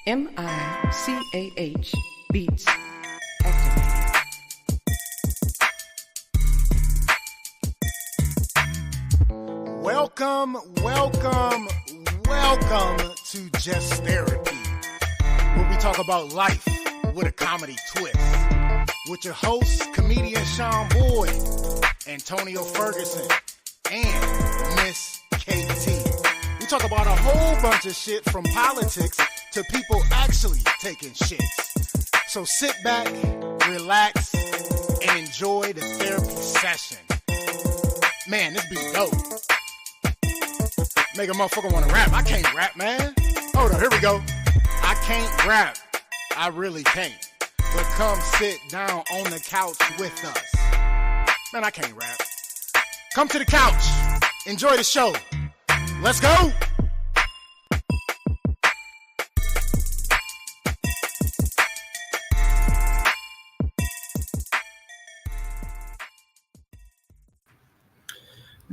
MICAH Beats activated. Welcome to Just Therapy, where we talk about life with a comedy twist. With your hosts, comedian Sean Boyd, Antonio Ferguson, and Miss KT. We talk about a whole bunch of shit from politics to people actually taking shits. So sit back, relax, and enjoy the therapy session. Man, this be dope. Make a motherfucker want to rap. I can't rap, man. Hold on, here we go. I can't rap. I really can't. But come sit down on the couch with us. Man, I can't rap. Come to the couch. Enjoy the show. Let's go.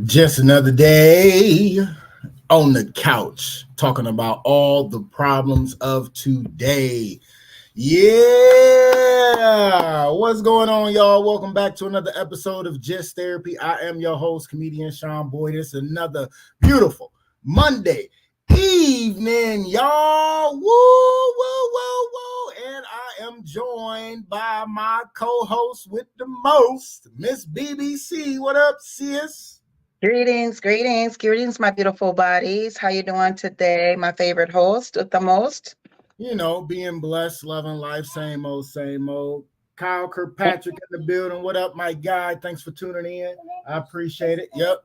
Just another day on the couch, talking about all the problems of today. Yeah, what's going on, y'all? Welcome back to another episode of Just Therapy. I am your host, comedian Sean Boyd. It's another beautiful Monday evening, y'all. Woo, woo, woo, woo. And I am joined by my co-host with the most, Miss BBC. What up, sis? Greetings, my beautiful bodies. How you doing today? My favorite host with the most. You know, being blessed, loving life, same old, same old. Kyle Kirkpatrick in the building. What up, my guy? Thanks for tuning in. I appreciate it. Yep.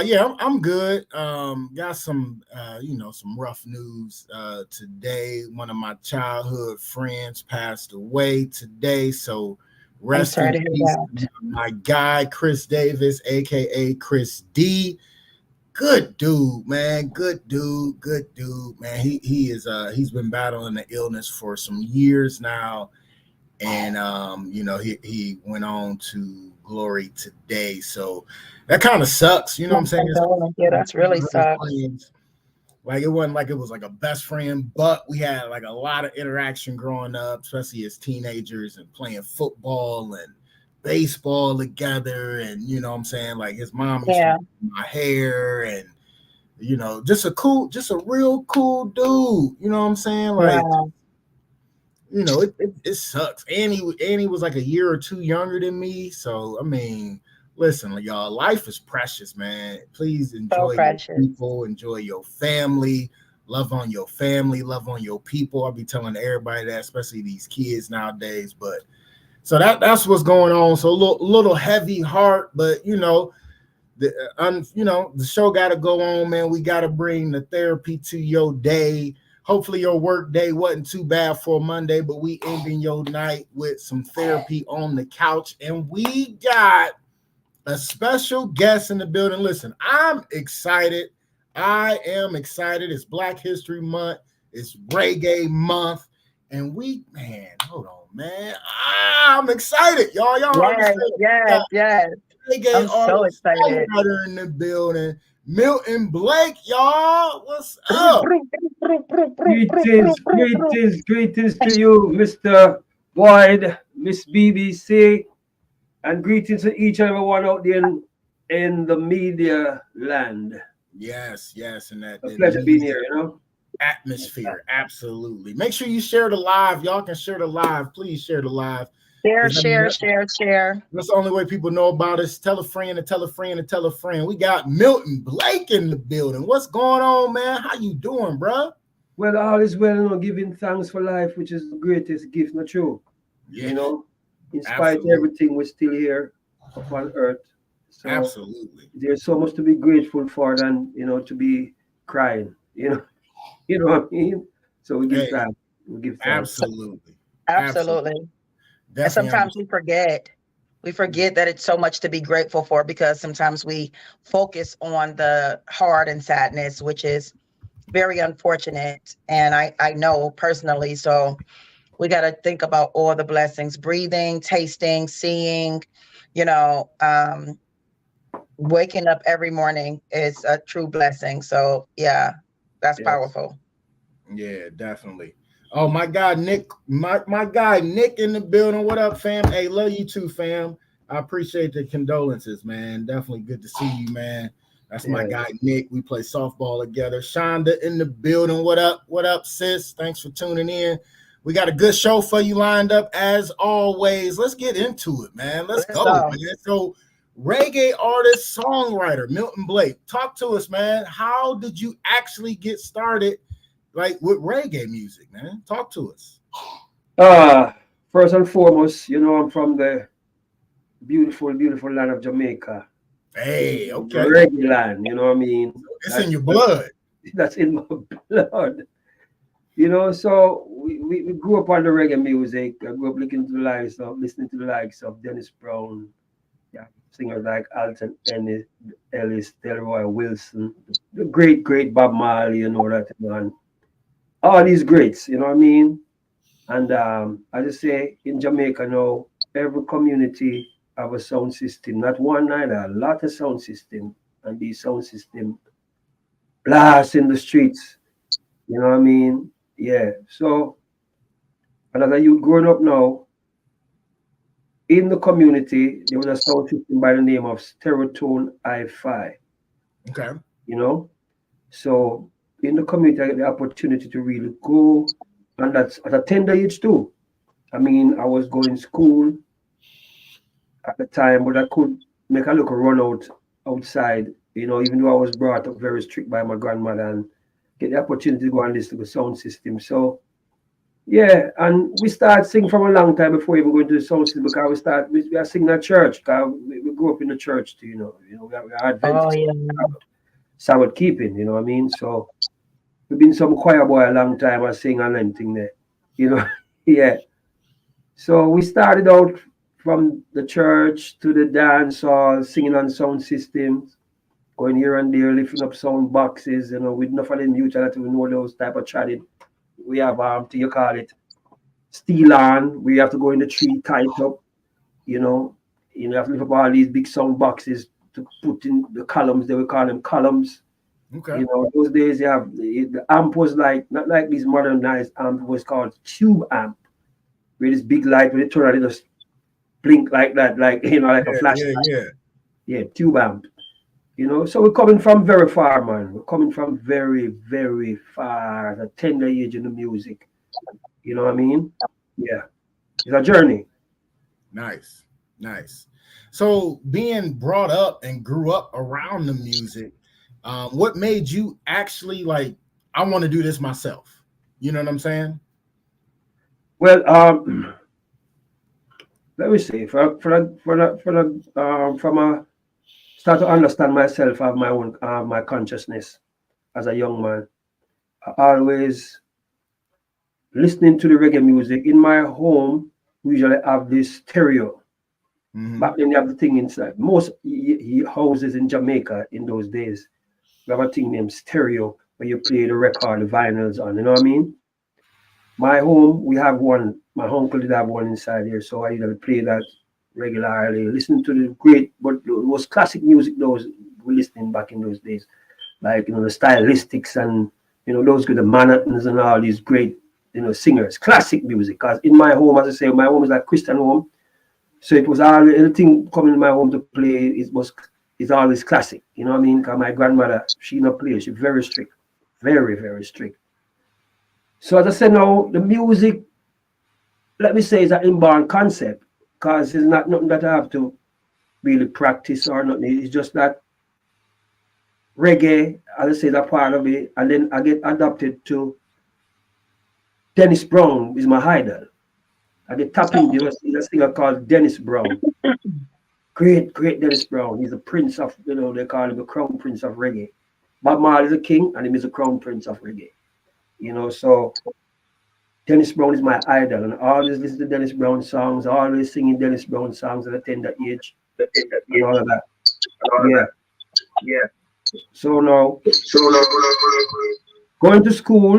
Yeah, I'm good. Got some, some rough news today. One of my childhood friends passed away today, so rest in peace, my guy, Chris Davis, a.k.a. Chris D. Good dude, man. Good dude, man. He's been battling the illness for some years now. And, he went on to glory today. So that kind of sucks. You know what I'm saying? Yeah, that's really sucks. Like, it wasn't like it was like a best friend, but we had like a lot of interaction growing up, especially as teenagers and playing football and baseball together. And, you know what I'm saying? Like, his mom used to do my hair and, you know, just a real cool dude. You know what I'm saying? Like, you know, it sucks. And he was like a year or two younger than me. So, I mean, listen, y'all, life is precious, man. Please enjoy your people, enjoy your family, love on your family, love on your people. I'll be telling everybody that, especially these kids nowadays. But so that's what's going on. So a little heavy heart, but the show got to go on, man. We got to bring the therapy to your day. Hopefully your work day wasn't too bad for Monday, but we ending your night with some therapy on the couch, and we got a special guest in the building. Listen, I'm excited. I am excited. It's Black History Month. It's Reggae Month. And hold on, man. I'm excited. Y'all Yes. Reggae I'm so excited. In the building. Milton Blake, y'all. What's up? Greetings to you, Mr. Boyd, Miss BBC. And greetings to each and every one out there in the media land. Yes. And that a pleasure being here, atmosphere. Absolutely. Make sure you share the live. Y'all can share the live. Please share the live. Share. That's the only way people know about us. Tell a friend and tell a friend and tell a friend. We got Milton Blake in the building. What's going on, man? How you doing, bro? Well, all is well, giving thanks for life, which is the greatest gift, not true. Yeah. In spite of everything, we're still here upon earth. So absolutely. There's so much to be grateful for than, to be crying, You know what I mean? So we give thanks. Absolutely. And sometimes we forget that it's so much to be grateful for, because sometimes we focus on the hard and sadness, which is very unfortunate. And I know personally, so we got to think about all the blessings: breathing, tasting, seeing, waking up every morning is a true blessing. So yeah, that's powerful. Yeah, definitely. Oh, my guy Nick, my guy Nick in the building. What up, fam? Hey, love you too, fam. I appreciate the condolences, man. Definitely good to see you, man. That's my guy Nick. We play softball together. Shonda in the building. What up? What up, sis? Thanks for tuning in. We got a good show for you lined up as always. Let's get into it, man. Let's go, man. So, reggae artist, songwriter Milton Blake, talk to us, man. How did you actually get started, like with reggae music, man? Talk to us. First and foremost, you know, I'm from the beautiful, beautiful land of Jamaica. Hey, okay. Reggae land, you know what I mean? It's in your blood. That's in my blood. You know, so we grew up on the reggae music. I grew up listening to the likes of Dennis Brown, singers like Alton Ellis, Delroy Wilson, the great Bob Marley, you know that, man. All these greats, you know what I mean? And I just say in Jamaica now, every community have a sound system, not one neither, a lot of sound system, and these sound system blast in the streets. You know what I mean? Yeah. So, and as a youth growing up now, in the community, there was a sound system by the name of Stereotone I-Fi. Okay. You know? So, in the community, I get the opportunity to really go, and that's at a tender age too. I mean, I was going to school at the time, but I could make a little run outside, you know, even though I was brought up very strict by my grandmother, and get the opportunity to go and listen to the sound system. So, yeah, and we start singing from a long time before even going to the sound system, because we are singing at church, because we grew up in the church too, you know, we are Adventist, Sabbath keeping, you know what I mean? So, we've been some choir boy a long time, I sing and anything there, you know, yeah. So, we started out from the church to the dance hall, singing on sound systems, going here and there, lifting up sound boxes, you know, with enough of the mutual that we know those type of chatting. We have you call it steel on. We have to go in the tree tight up, you know. You have to lift up all these big sound boxes to put in the columns. They will call them columns. Okay. You know, those days you have the amp was like not like these modernized amp, was called tube amp, with this big light when it turn on, it just blink like that, like you know, like a flashlight. Yeah, tube amp. You know, so we're coming from very far, man. We're coming from very, very far at a tender age in the music. You know what I mean? Yeah. It's a journey. Nice. So being brought up and grew up around the music, what made you actually like, I want to do this myself? You know what I'm saying? Well, let me see. From a start to understand myself, have my own my consciousness as a young man. I always listening to the reggae music in my home. We usually have this stereo. Back then, you have the thing inside. Most houses in Jamaica in those days, we have a thing named stereo where you play the record, the vinyls on. You know what I mean? My home, we have one. My uncle did have one inside here, so I usually play that regularly, listening to the great, but it was classic music those we listening back in those days, like you know the stylistics and you know those good the Manhattans and all these great you know singers, classic music. Because in my home, as I say, my home is like Christian home, so it was all anything coming in my home to play. It's always classic, you know what I mean? Because my grandmother, she not play, she's very strict, very very strict. So as I said, now the music, let me say, is an inborn concept. Because it's not nothing that I have to really practice or nothing. It's just that reggae, as I say, is a part of it. And then I get adopted to Dennis Brown is my idol. I get tapped in. There's a singer called Dennis Brown. Great Dennis Brown. He's the prince of, you know, they call him the crown prince of reggae. Bob Marley is a king and he is the crown prince of reggae. You know, so Dennis Brown is my idol, and I always listen to Dennis Brown songs, always singing Dennis Brown songs at a tender age, and all of that. Yeah. So now, going to school,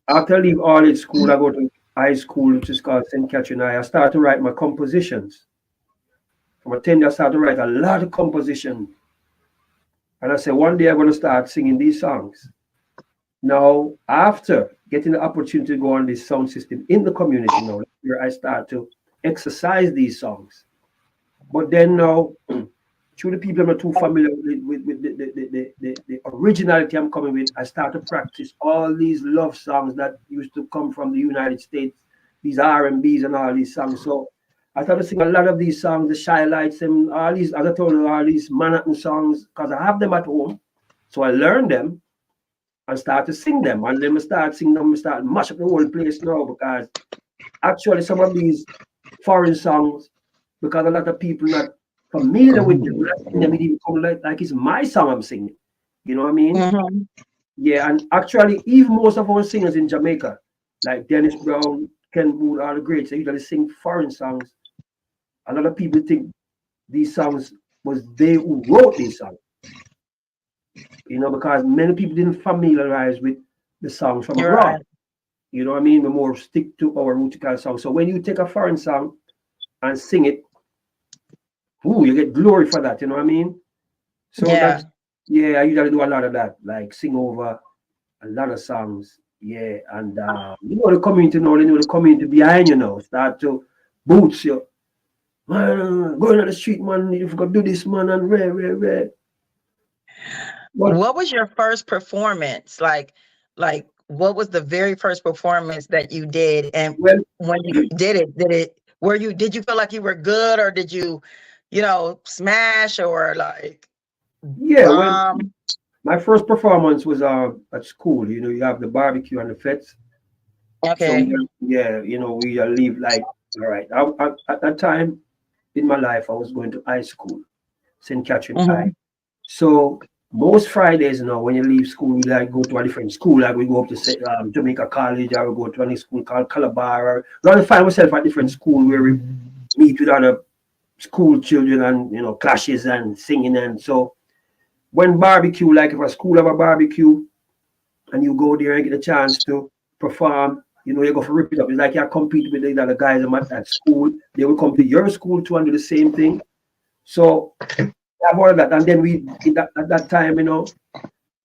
after I leave all age school, I go to high school, which is called St. Catherine High. I start to write my compositions. From a tender, I start to write a lot of composition. And I said, one day I'm going to start singing these songs. Now, after getting the opportunity to go on this sound system in the community now, where I start to exercise these songs. But then now, through the people I'm not too familiar with the originality I'm coming with, I start to practice all these love songs that used to come from the United States, these R&Bs and all these songs. So I started to sing a lot of these songs, the Shy Lights and all these, as I told you, all these Manhattan songs, because I have them at home. So I learned them and start to sing them. And then I start singing them, I start mash up the whole place now, because actually some of these foreign songs, because a lot of people not familiar with them, it even come like it's my song I'm singing. You know what I mean? Mm-hmm. Yeah, and actually, even most of our singers in Jamaica, like Dennis Brown, Ken Wood, all the greats, they usually sing foreign songs. A lot of people think these songs was they who wrote these songs. You know, because many people didn't familiarize with the songs from You're abroad. right. You know what I mean? We more stick to our rootical song. So when you take a foreign song and sing it, ooh, you get glory for that. You know what I mean? So Yeah. that's, yeah, I usually do a lot of that, like sing over a lot of songs. Yeah, and you know the community now, you know the community behind you now start to boots you. Man, going on the street, man, you forgot to do this, man, and rare. But What was your first performance? Like what was the very first performance that you did? And well, when you did you feel like you were good, or did you know, smash, or like yeah, well, bomb? my first performance was at school. You know, you have the barbecue and the fets. So Okay. yeah, you know, we leave like all right. At that time in my life, I was going to high school, St. Catherine High. Mm-hmm. So most Fridays now, when you leave school, we like go to a different school. Like we go up to Jamaica College, or we go to a school called Calabar. Or we want to find ourselves at different school where we meet with other school children and you know clashes and singing. And so when barbecue, like if a school have a barbecue and you go there and get a chance to perform, you know, you go for rip it up. It's like you compete with the other guys at school. They will come to your school to and do the same thing. So have all of that, and then we at that time, you know,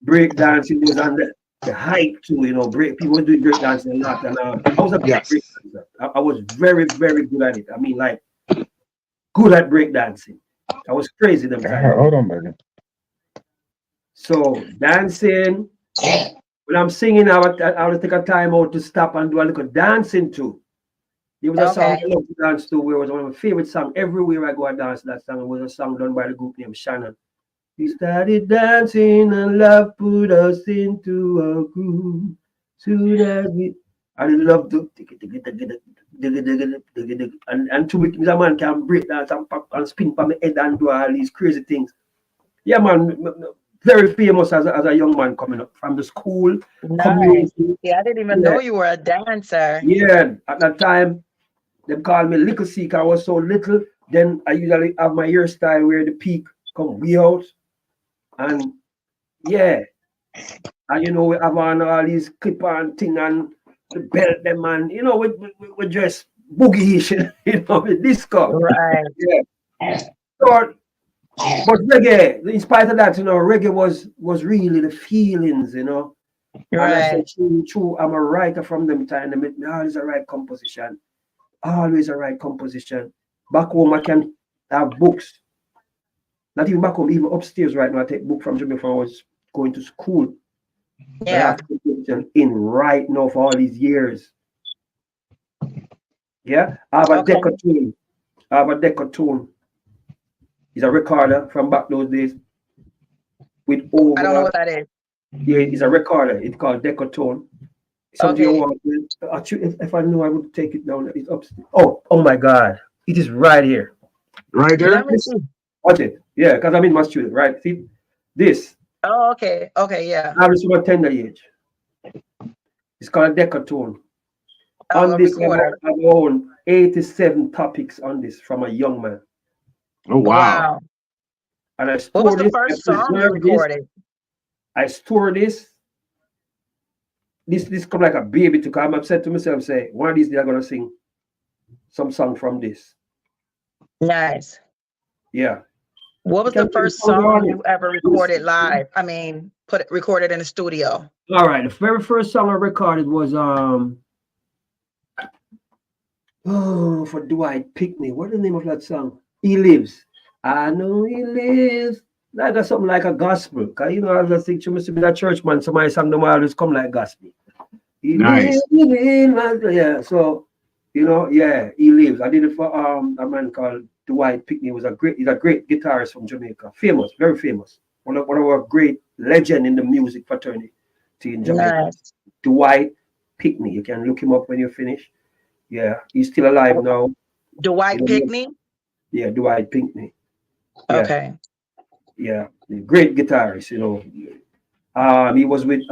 break dancing was on the hype too. You know, people were doing break dancing a lot, and I was a big Yes. break dancer. I was very good at it. I mean, like good at break dancing. I was crazy them times. Hold on, baby. So dancing, when I'm singing, I would take a time out to stop and do a little dancing too. There was a song Okay. I love to dance to, where it was one of my favorite songs. Everywhere I go, I dance that song. It was a song done by the group named Shannon. We started dancing and love put us into a groove. Soon as we, I love to and to make a man can break dance and pop and spin from my head and do all these crazy things. Yeah, man, very famous as a young man coming up from the school Nice. community. Yeah, I didn't even Yeah, know you were a dancer. yeah. At that time, they called me Little Seek. I was so little. Then I usually have my hairstyle where the peak come way out. And yeah, and you know, we have on all these clip on thing and the belt them, and you know, we dress boogie-ish, you know, with disco. Right. Yeah. So, but reggae, in spite of that, you know, reggae was really the feelings, you know. And I said, Right. true, I'm a writer from them time. They make me always a right composition. Always a right composition. Back home, I can have books. Not even back home, even upstairs right now. I take book from Jamaica when I was going to school. But I Yeah. have composition in right now for all these years. Yeah, I have a Okay. decatune. I have a decatune. It's a recorder from back those days with I don't know over. what that is. Yeah, it's a recorder. It's called decatone. Something you Okay. want. Actually, if I knew, I would take it down. It's upstairs. Oh my God! It is right here. Right there. Let me see. Watch it. Yeah, because I'm in my studio. Right. See this. Oh, okay. Okay, yeah. I was from a tender age. It's called a decatone. Oh, On a this, recorder. I've owned 87 topics on this from a young man. Oh wow. Wow. And I What was store the this, I first song you preserve this, recorded? I store this. This come like a baby to come. I'm upset to myself, say, one of these days I'm gonna sing some song from this. Nice. Yeah. What was the first song you ever recorded live? I mean, recorded in the studio. All right, the very first song I recorded was for Dwight Pickney. What's the name of that song? He Lives. I know he lives. That's something like a gospel. Cause you know, I was think you must be that church man. Somebody sang them always come like gospel. He Nice. lives, yeah. So you know, yeah, he lives. I did it for a man called Dwight Pickney. He's a great guitarist from Jamaica. Famous, very famous. One of our great legend in the music fraternity in Jamaica. Nice. Dwight Pickney. You can look him up when you finish. Yeah, he's still alive now. Dwight Pickney? Yeah, Dwight Pickney. Yeah. Okay. Yeah, great guitarist, you know. He was with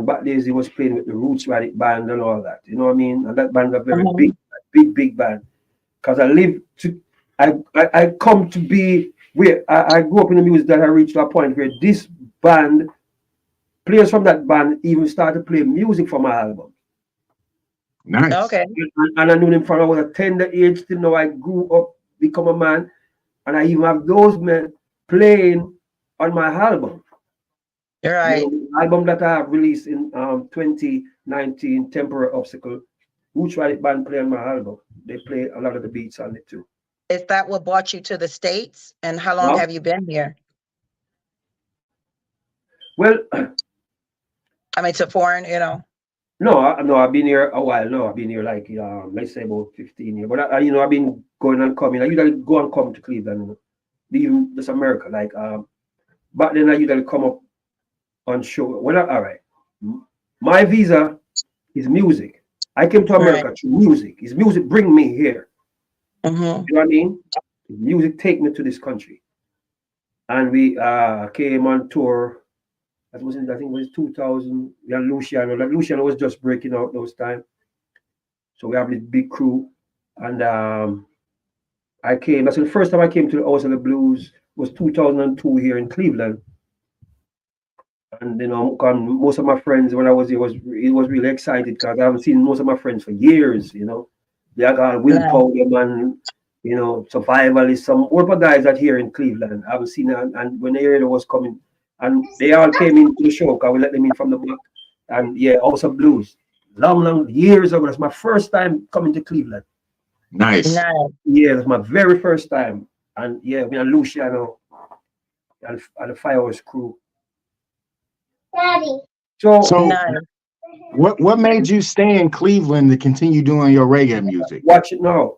back days he was playing with the Roots Radic band and all that. You know what I mean? And that band a very big band. Because I come to be where I grew up in the music that I reached to a point where this band, players from that band even started to play music for my album. Nice. Okay. And I knew them from I was a tender age till now I grew up, become a man, and I even have those men playing on my album. Right. You know, album that I have released in 2019, Temporary Obstacle. Roots Radic band play on my album. They play a lot of the beats on it too. Is that what brought you to the States? And how long have you been here? Well, I mean, to foreign, you know. No, I've been here a while now. I've been here like let's say about 15 years. But you know, I've been going and coming. I usually go and come to Cleveland, you know, even this America. Like back then I usually come up on show. Well, all right. My visa is music. I came to America through music. It's music bring me here. You know what I mean? Music take me to this country. And we came on tour. That was I think it was 2000. We had Luciano. Like Luciano was just breaking out those times. So we have this big crew. And I came. That's the first time I came to the House of the Blues was 2002 here in Cleveland. And you know, most of my friends when I was here was really excited because I haven't seen most of my friends for years. You know, they got Will Powder and you know Survivalists, some other guys that here in Cleveland. I haven't seen them, and when they heard it was coming, and they all came into the show because we let them in from the back. And yeah, House of Blues, long years ago. That's my first time coming to Cleveland. Nice. Yeah, that's my very first time. And yeah, me and Luciano and the Firehouse crew. Daddy. So what made you stay in Cleveland to continue doing your reggae music? Watch it now.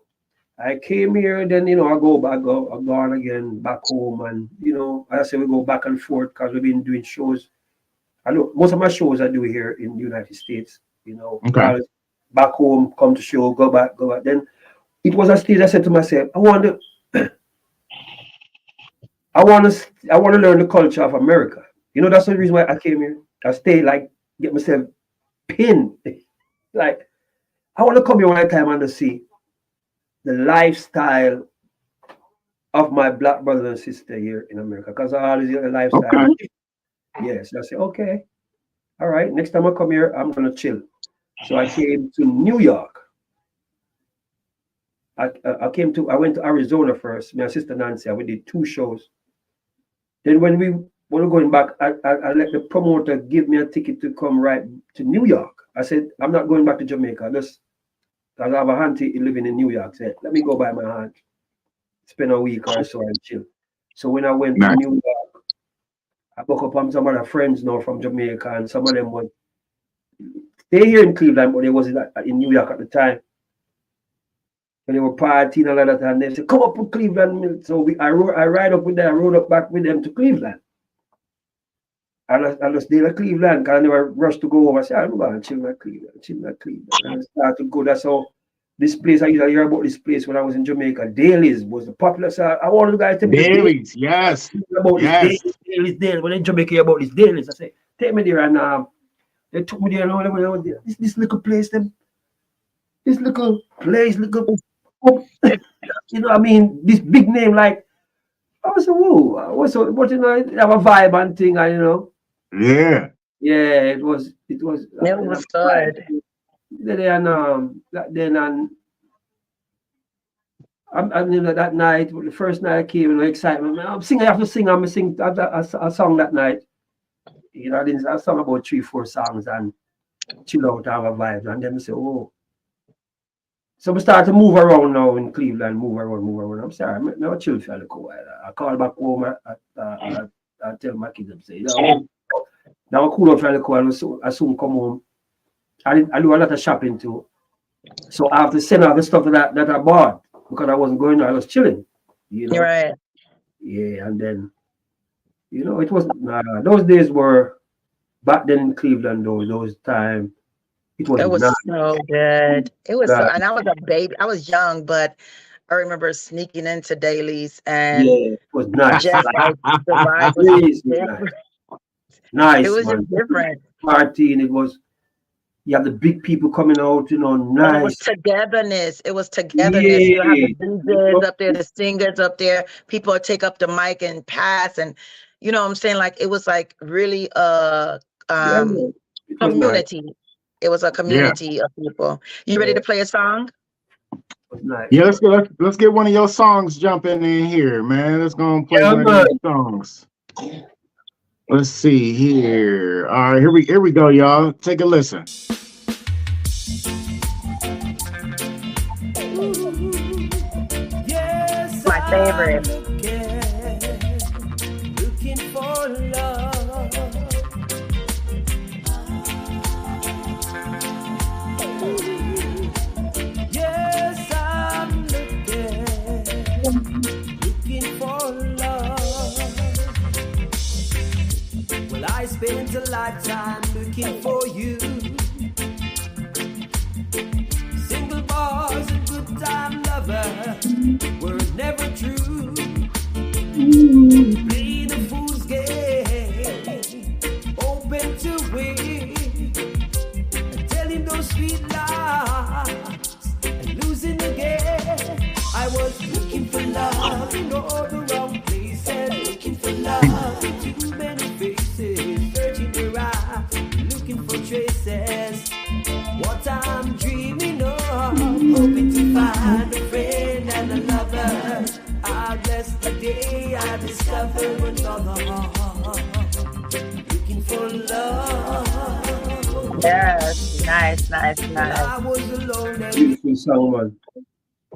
I came here, then you know I gone again back home, and you know I say we go back and forth because we've been doing shows. I know most of my shows I do here in the United States. You know, back home, come to show, go back. Then it was a stage I said to myself, I want to learn the culture of America. You know, that's the reason why I came here. I stay like get myself pinned. Like I want to come here one time and see the lifestyle of my black brother and sister here in America. Because I always hear the lifestyle. Yes, I say, okay. All right. Next time I come here, I'm gonna chill. So I came to New York. I went to Arizona first. My sister Nancy, we did 2 shows. Then when we were going back, I let the promoter give me a ticket to come right to New York. I said, I'm not going back to Jamaica. Because I have a auntie living in New York. Said, let me go by my aunt, spend a week or so and chill. So when I went to New York, I woke up on some other friends now from Jamaica, and some of them were they here in Cleveland, but they wasn't in New York at the time. And they were partying and all that, and they said, come up to Cleveland. So I ride up with them, I rode up back with them to Cleveland. And I just did a Cleveland because I never rushed to go home. I said, I'm going to chill at Cleveland. And I started to go. That's how this place, I used to hear about this place when I was in Jamaica. Daly's was the popular. So I wanted the guys to tell me Daly's, yes. About Daly's. When in Jamaica hear about this Daly's, I said, take me there. And they took me there. And when I was there, this little place, you know what I mean? This big name, like, I was like, whoa, what, you know, have a vibe and thing, and, you know. Yeah. Yeah, it was good. Then That night, the first night I came, and the excitement, man, I'm singing, I have to sing, I'm sing a song that night. You know, I sung about 3-4 songs and chill out, have a vibe. And then I say, oh. So we start to move around now in Cleveland, move around. I'm sorry, I'm not chill for a little while. I call back home, I tell my kids, I say, now I cool out for a little while, I soon come home. I do a lot of shopping too. So I have to send out the stuff that I bought because I wasn't going there, I was chilling. You know? Right. Yeah, and then, you know, it was those days were back then in Cleveland, those time. It was so good. It was so, and I was a baby. I was young, but I remember sneaking into dailies and it was nice. just like the vibe was different. Nice. It was man. just different. Party, and you have the big people coming out, you know, nice. It was togetherness. Yeah. You have the DJs up there, the singers up there. People would take up the mic and pass, and you know what I'm saying? Like it was like really community. Nice. It was a community of people. You ready to play a song? Nice. Yeah, let's get one of your songs jumping in here, man. Let's go and play one of your songs. Let's see here. All right, here we go, y'all. Take a listen. My favorite. Looking for love. Yes, I'm looking for love. Well, I spent a lifetime looking for you. Single boys and good time lovers were never true. Playing a fool's game, open to win, and telling those sweet lies and losing again. I was looking for love in all the wrong places, looking for love in too many faces, searching around, looking for traces. What I'm dreaming of, hoping to find a friend and a lover. I bless the day I discovered another heart, looking for love. Yes, nice. I was alone and beautiful song, man.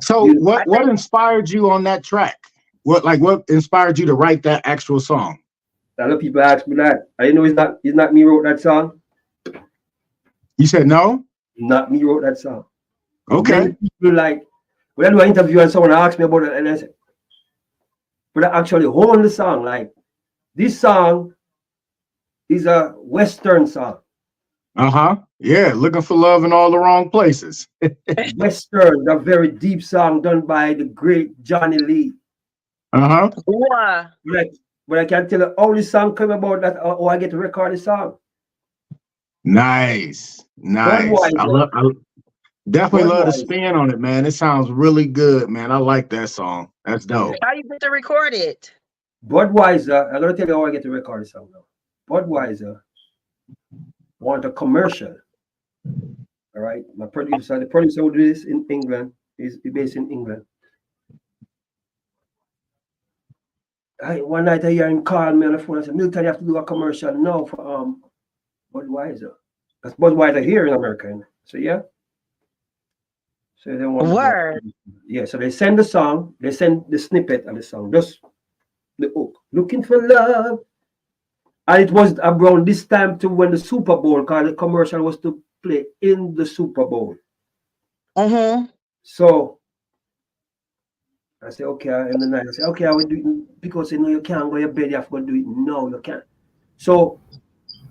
So what inspired you on that track? What inspired you to write that actual song? A lot of people ask me that. I know it's not me wrote that song. You said no? Not me wrote that song. Okay. People like when I do an interview and someone asks me about it, and I say, but I actually own the song. Like this song is a Western song. Yeah, looking for love in all the wrong places. Western, a very deep song done by the great Johnny Lee. Wow. But I can tell you how this song came about, that how I get to record the song. Nice. I definitely love the spin on it, man. It sounds really good, man. I like that song. That's dope. How you get to record it? Budweiser, I'm gonna tell you how I get to record the song now. Budweiser want a commercial. All right. The producer who do this in England, is based in England. One night I hear him call me on the phone and say, Milton, you have to do a commercial now for Budweiser. That's Budweiser here in America. So yeah. So they want so they send the song, they send the snippet of the song, just the hook. Looking for love. And it was around this time too when the Super Bowl, because the commercial was to play in the Super Bowl. So I say, okay, in the night, I say, okay, I will do it because you know you can't go to your bed, you have to do it. No, you can't. So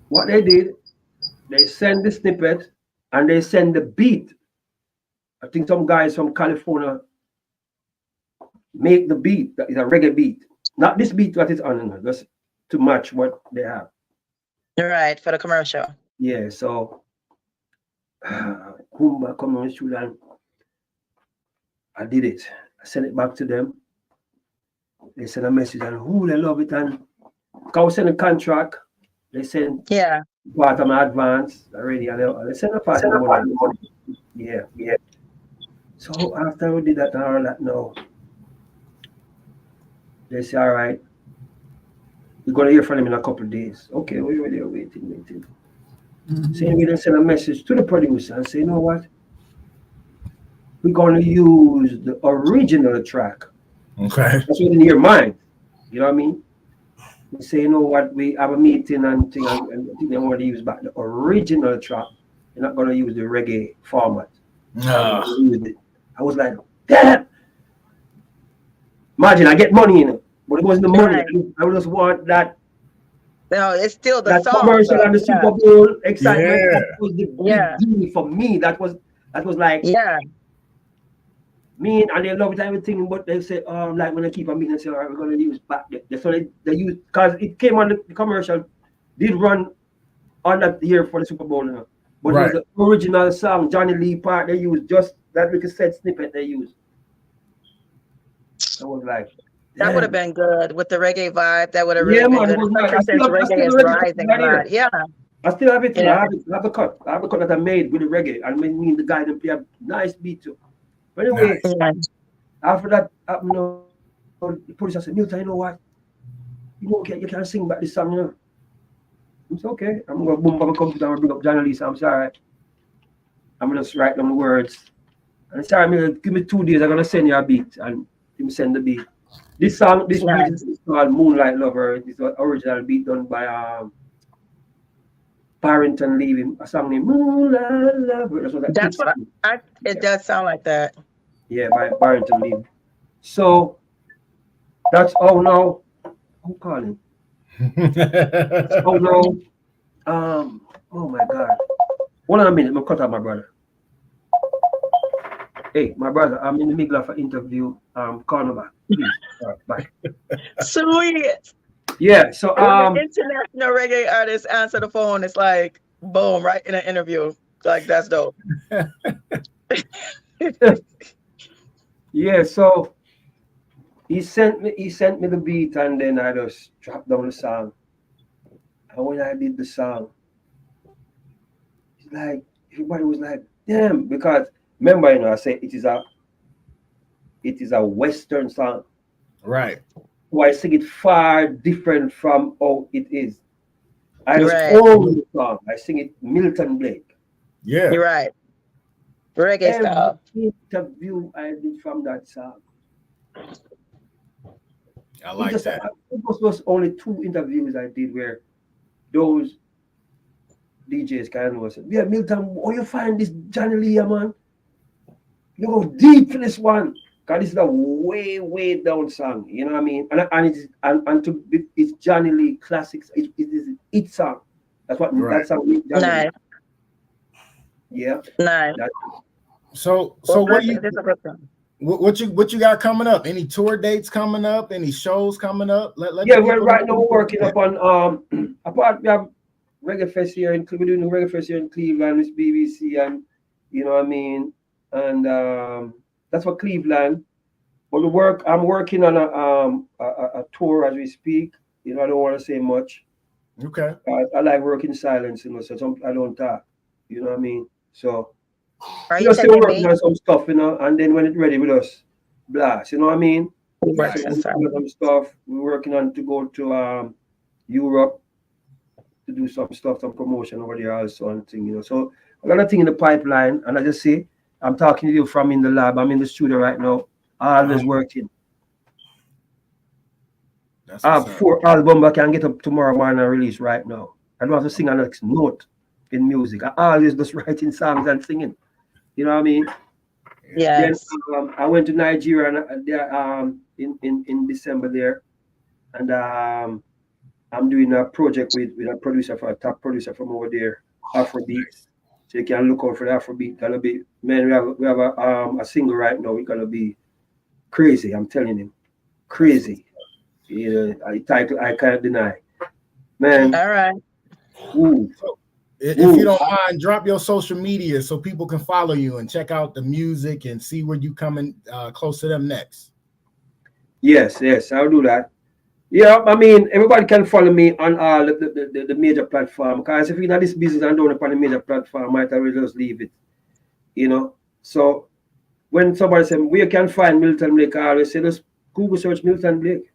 what they did, they send the snippet and they send the beat. I think some guys from California make the beat. That is a reggae beat. Not this beat that is on, just to match what they have. Right, for the commercial. Yeah, so Kumba come on the studio and I did it. I sent it back to them. They sent a message and they love it. And I was send a contract. They sent part of my advance already. And they sent a part of the money. Yeah. So after we did that and all that now, They say, all right, we're gonna hear from him in a couple of days. Okay, we're there waiting. So we then send a message to the producer and say, you know what? We're gonna use the original track. Okay. That's what's in your mind. You know what I mean? We say, you know what, we have a meeting and thing, and I think they want to use back the original track. You're not gonna use the reggae format. I was like, damn. Imagine I get money in it, but it wasn't the money. I just want that. No, it's still the That song. commercial and the Super Bowl excitement. Yeah. That was the big deal for me. That was like me, and they love it everything. But they say, like when I keep a meeting, they say, all right, we're gonna use back there. So they use, because it came on the commercial, did run on that year for the Super Bowl, you know? But it was the original song, Johnny Lee part. They used just that little set snippet they used. I was like, damn. That would have been good with the reggae vibe. That would have really been good. Especially since reggae is rising. I still have it. I have a cut. I have a cut that I made with the reggae. And me and the guy then play a nice beat too. But anyway, after that, the producer said, Milton, you know what? You can't sing back this song, you know. It's okay. I'm gonna boom up a computer and bring up Johnny Lee. So I'm sorry. I'm gonna just write down the words. And sorry, give me 2 days. I'm gonna send you a beat, and him send the beat. This song, this beat is called Moonlight Lover. It's an original beat done by Barrington Levy, a song named Moonlight Lover. That's what it does sound like that. Yeah, by Barrington Levy. So that's now. Who calling? Oh my God. Hold on a minute, I'm cut out my brother. Hey, my brother, I'm in the middle of an interview. Call me back, please. All right, bye. Sweet. Yeah, so when an international reggae artist answer the phone, it's like boom, right in an interview. Like that's dope. Yeah, so he sent me the beat, and then I just dropped down the song. And when I did the song, it's like everybody was like, damn, because remember, you know, I said it is a Western song. Right. So I sing it far different from how it is. I just own the song. I sing it Milton Blake. Yeah. You're right. Reggae style. Interview I did from that song. I like that. It was only 2 interviews I did where those DJs kind of said, yeah, Milton, where you find this Johnny Lee, man? You go deep for this one. Because this is a way, way down song. You know what I mean? It's Johnny Lee classics. It is its song. That's what that song means. Nice. Yeah. Nice. So what you got coming up? Any tour dates coming up? Any shows coming up? We're right now working up on apart we have Reggae Fest here we're doing the Reggae Fest here in Cleveland with BBC, and you know what I mean, and that's for Cleveland. But I'm working on a tour as we speak. You know, I don't want to say much. Okay. I like working in silence, you know, so I don't talk. You know what I mean? So you still working on some stuff, you know, and then when it's ready with us, blast. You know what I mean? Right. Some stuff we're working on to go to Europe to do some stuff, some promotion over there also and thing, you know. So I got a thing in the pipeline, and I just say I'm talking to you from in the lab. I'm in the studio right now, always working. I have 4 albums I can get up tomorrow morning and release right now. I don't have to sing a next note in music. I always just writing songs and singing. You know what I mean? Yes. Then, I went to Nigeria in December there, and I'm doing a project with a top producer from over there, Afrobeat. So you can look out for the Afrobeat. Gonna be, man, we have a single right now. We're gonna be crazy. I'm telling you, crazy. You know, title I can't deny. Man. All right. Ooh. If you don't mind, drop your social media so people can follow you and check out the music and see where you coming close to them next. Yes, I'll do that. Yeah, I mean, everybody can follow me on all the major platform. Because if you're not this business and don't upon the major platform, I might as well just leave it. You know? So when somebody says, where can find Milton Blake, I always say, just Google search Milton Blake.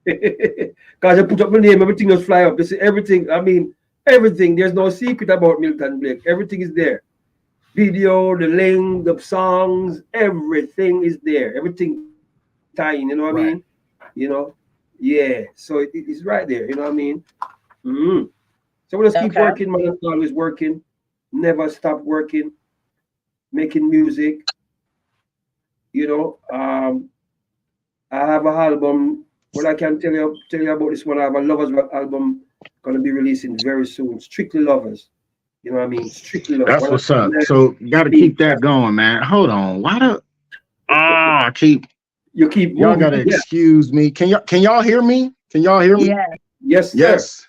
Because I put up my name, everything just fly up. You see everything. I mean, everything. There's no secret about Milton Blake. Everything is there. Video, the link, the songs, everything is there. Everything tying. You know what I mean? You know, yeah. So it's right there. You know what I mean? Mm-hmm. So we just keep working, man. Always working. Never stop working. Making music. You know, I have an album. Well, I can tell you about this one. I have a Lovers Rock album gonna be releasing very soon. Strictly Lovers. You know what I mean? Strictly Lovers. That's what's up. So gotta keep that going, man. Hold on. Why the y'all gotta excuse me. Can y'all hear me? Can y'all hear me? Yeah. Yes, yes.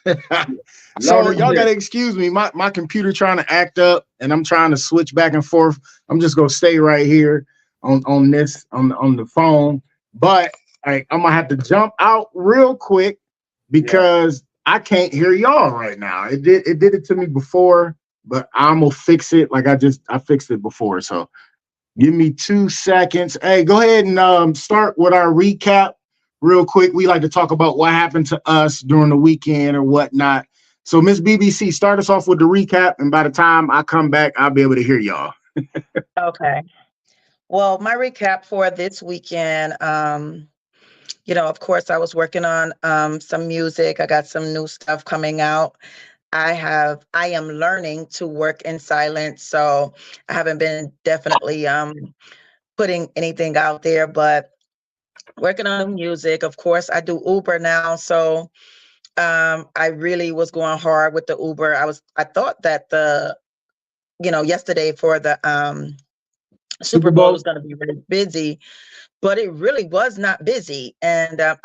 So y'all gotta excuse me. My computer trying to act up and I'm trying to switch back and forth. I'm just gonna stay right here on the phone. But I'm gonna have to jump out real quick because I can't hear y'all right now. It did it to me before, but I'm gonna fix it. Like I fixed it before. So give me 2 seconds. Hey, go ahead and start with our recap real quick. We like to talk about what happened to us during the weekend or whatnot. So Miss BBC, start us off with the recap, and by the time I come back, I'll be able to hear y'all. Okay. Well, my recap for this weekend, you know, of course, I was working on some music. I got some new stuff coming out. I am learning to work in silence, so I haven't been definitely putting anything out there, but working on music. Of course, I do Uber now, so I really was going hard with the Uber. I thought that yesterday for the Super Bowl was going to be really busy, but it really was not busy. And a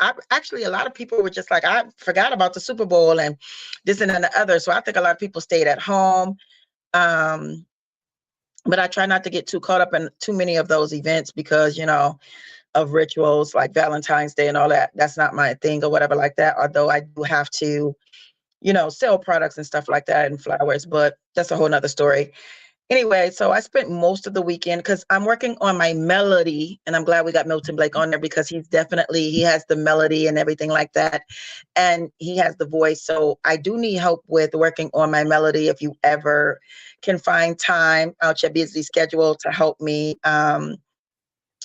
lot of people were just like, I forgot about the Super Bowl and this and the other. So I think a lot of people stayed at home. But I try not to get too caught up in too many of those events because, you know, of rituals like Valentine's Day and all that. That's not my thing or whatever like that. Although I do have to, you know, sell products and stuff like that and flowers, but that's a whole nother story. Anyway, so I spent most of the weekend because I'm working on my melody, and I'm glad we got Milton Blake on there because he has the melody and everything like that, and he has the voice. So I do need help with working on my melody. If you ever can find time out your busy schedule to help me,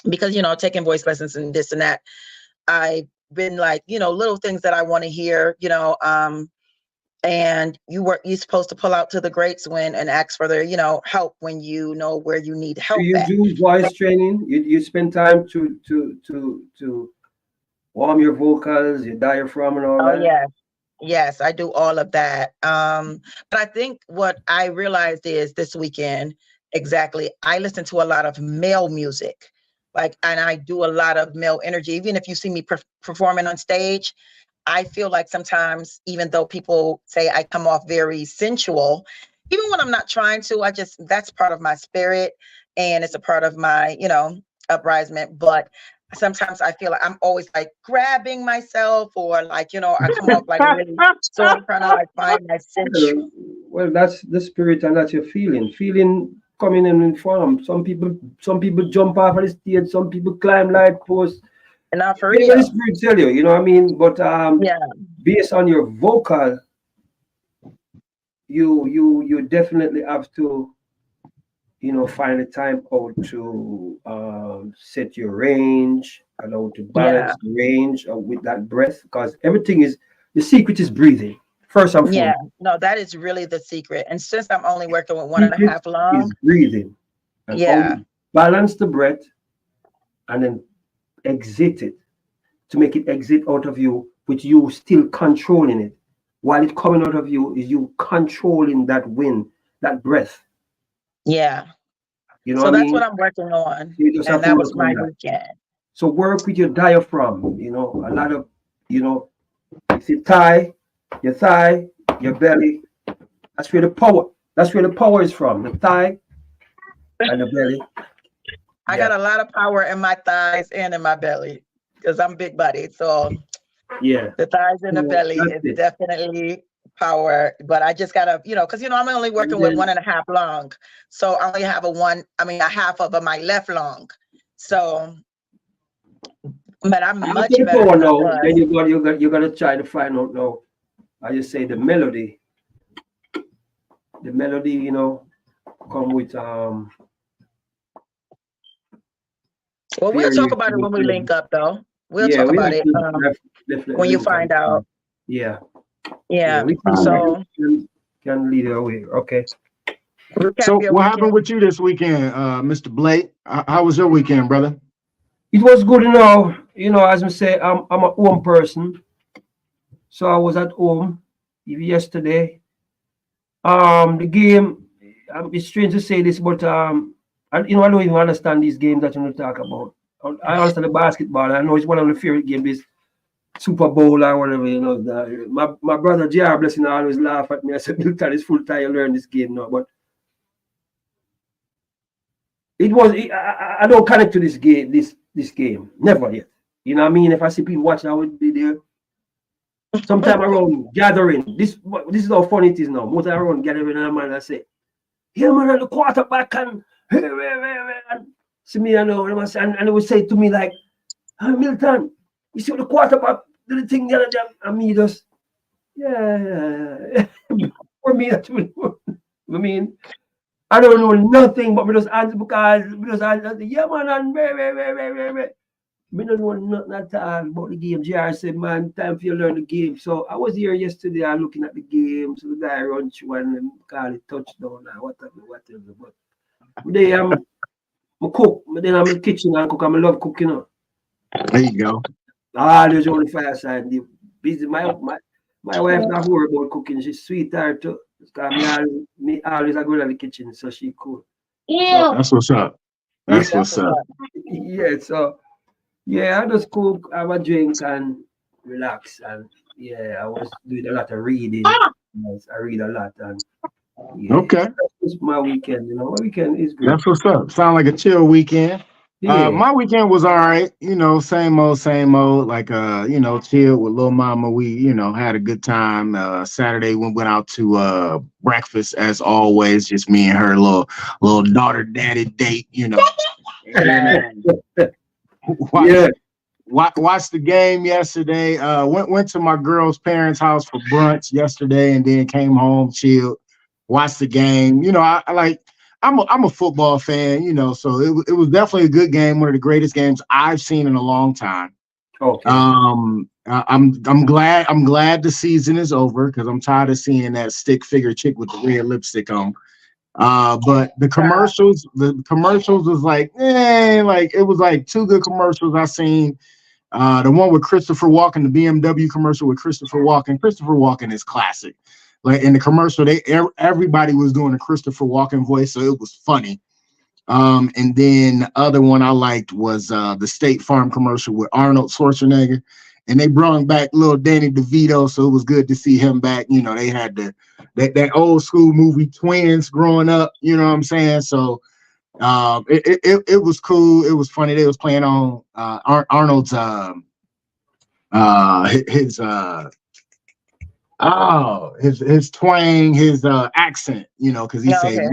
because, you know, taking voice lessons and this and that, I've been like, you know, little things that I want to hear, you know, and you're supposed to pull out to the greats and ask for their, you know, help when you know where you need help. Do you do voice training? You spend time to warm your vocals, your diaphragm and all that? Oh, yes, I do all of that. But I think what I realized is this weekend, I listen to a lot of male music, and I do a lot of male energy. Even if you see me performing on stage, I feel like sometimes, even though people say I come off very sensual, even when I'm not trying to, that's part of my spirit and it's a part of my, you know, uprising. But sometimes I feel like I'm always like grabbing myself or like, you know, I come off like really, so I'm trying to like find my sensual. Well, that's the spirit and that's your feeling. Feeling coming in form. Some people jump off of the stage, some people climb light posts. And not for real. Tell you know what I mean? But based on your vocal, you definitely have to, you know, find the time out to set your range, allow to balance the range with that breath, because the secret is breathing. First and foremost. Yeah, no, that is really the secret. And since I'm only working with 1.5 long, is breathing. And balance the breath and then exit it to make it exit out of you, with you still controlling it. While it's coming out of you, is you controlling that wind, that breath. Yeah. You know so that's I mean? What I'm working on. And that was my weekend. So work with your diaphragm, you know, a lot of, you know, it's your thigh, your belly. That's where the power is from, the thigh and the belly. I got a lot of power in my thighs and in my belly because I'm big body. So the thighs and the belly is definitely power. But I just gotta, you know, because you know I'm only working with 1.5 long. So I only have a half of my left long. So But I'm After much the better power than I now, then was. you gotta try to find out now. I just say the melody, come with Well, we'll talk various. about it when we link up, though. We'll Yeah, talk we about have it to definitely when you link up. find out. Yeah, Yeah. we So can lead the way. Okay. recap So your what happened weekend. with you this weekend, Mr. Blake? How was your weekend, brother? It was good, as I say, I'm a home person, so I was at home yesterday. The game, it's strange to say this, but I don't even understand these games that you talk about. I understand the basketball. I know it's one of my favorite games, is Super Bowl or whatever. My brother JR Blessing always laugh at me. I said, Milton, it's full time you learn this game now, but I don't connect to this game, this game, never yet. You know what I mean? If I see people watching, I would be there. Sometime around gathering, this is how funny it is now. Most around gathering, and man, I say, "Yeah, man, and the quarterback and see me, and they would say to me like, "Hey, Milton, you see what the quarterback do the thing the other day?" And me just, yeah. For me, that's what I mean. I don't know nothing, but we just answer because we just answer, yeah, man, and very. We don't know nothing at all about the game. JR said, man, time for you to learn the game. So I was here yesterday and looking at the game. So the guy run through and call it touchdown and whatever. But today I cook. But then I'm in the kitchen and cook. I love cooking. There you go. I always on the fireside. Busy. My wife not worried about cooking. She's sweetheart too. Because me always I go to the kitchen, so she cool. So, That's what's up. That's yeah, what's up. yeah. So yeah, I just cook, have a drink, and relax. And yeah, I was doing a lot of reading. Yes, I read a lot, and yeah, Okay. it's my weekend. My weekend is great. That's what's up. Sound like a chill weekend. Yeah. My weekend was all right. Same old, same old. Like chilled with little mama. We, had a good time. Saturday we went out to breakfast as always. Just me and her little daughter daddy date. And Yeah. watched the game yesterday. Went to my girl's parents' house for brunch yesterday, and then came home, chilled, watched the game. I'm a football fan, so it was definitely a good game, one of the greatest games I've seen in a long time. Okay. I'm glad the season is over because I'm tired of seeing that stick figure chick with the red lipstick on. But the commercials was like it was like two good commercials I seen. The one with Christopher Walken, the BMW commercial with Christopher Walken. Christopher Walken is classic. Like in the commercial, everybody was doing a Christopher Walken voice, so it was funny. And then the other one I liked was the State Farm commercial with Arnold Schwarzenegger, and they brought back little Danny DeVito, so it was good to see him back. They had that old school movie Twins growing up. You know what I'm saying? So it was cool. It was funny. They was playing on Arnold's his twang, his accent, because he said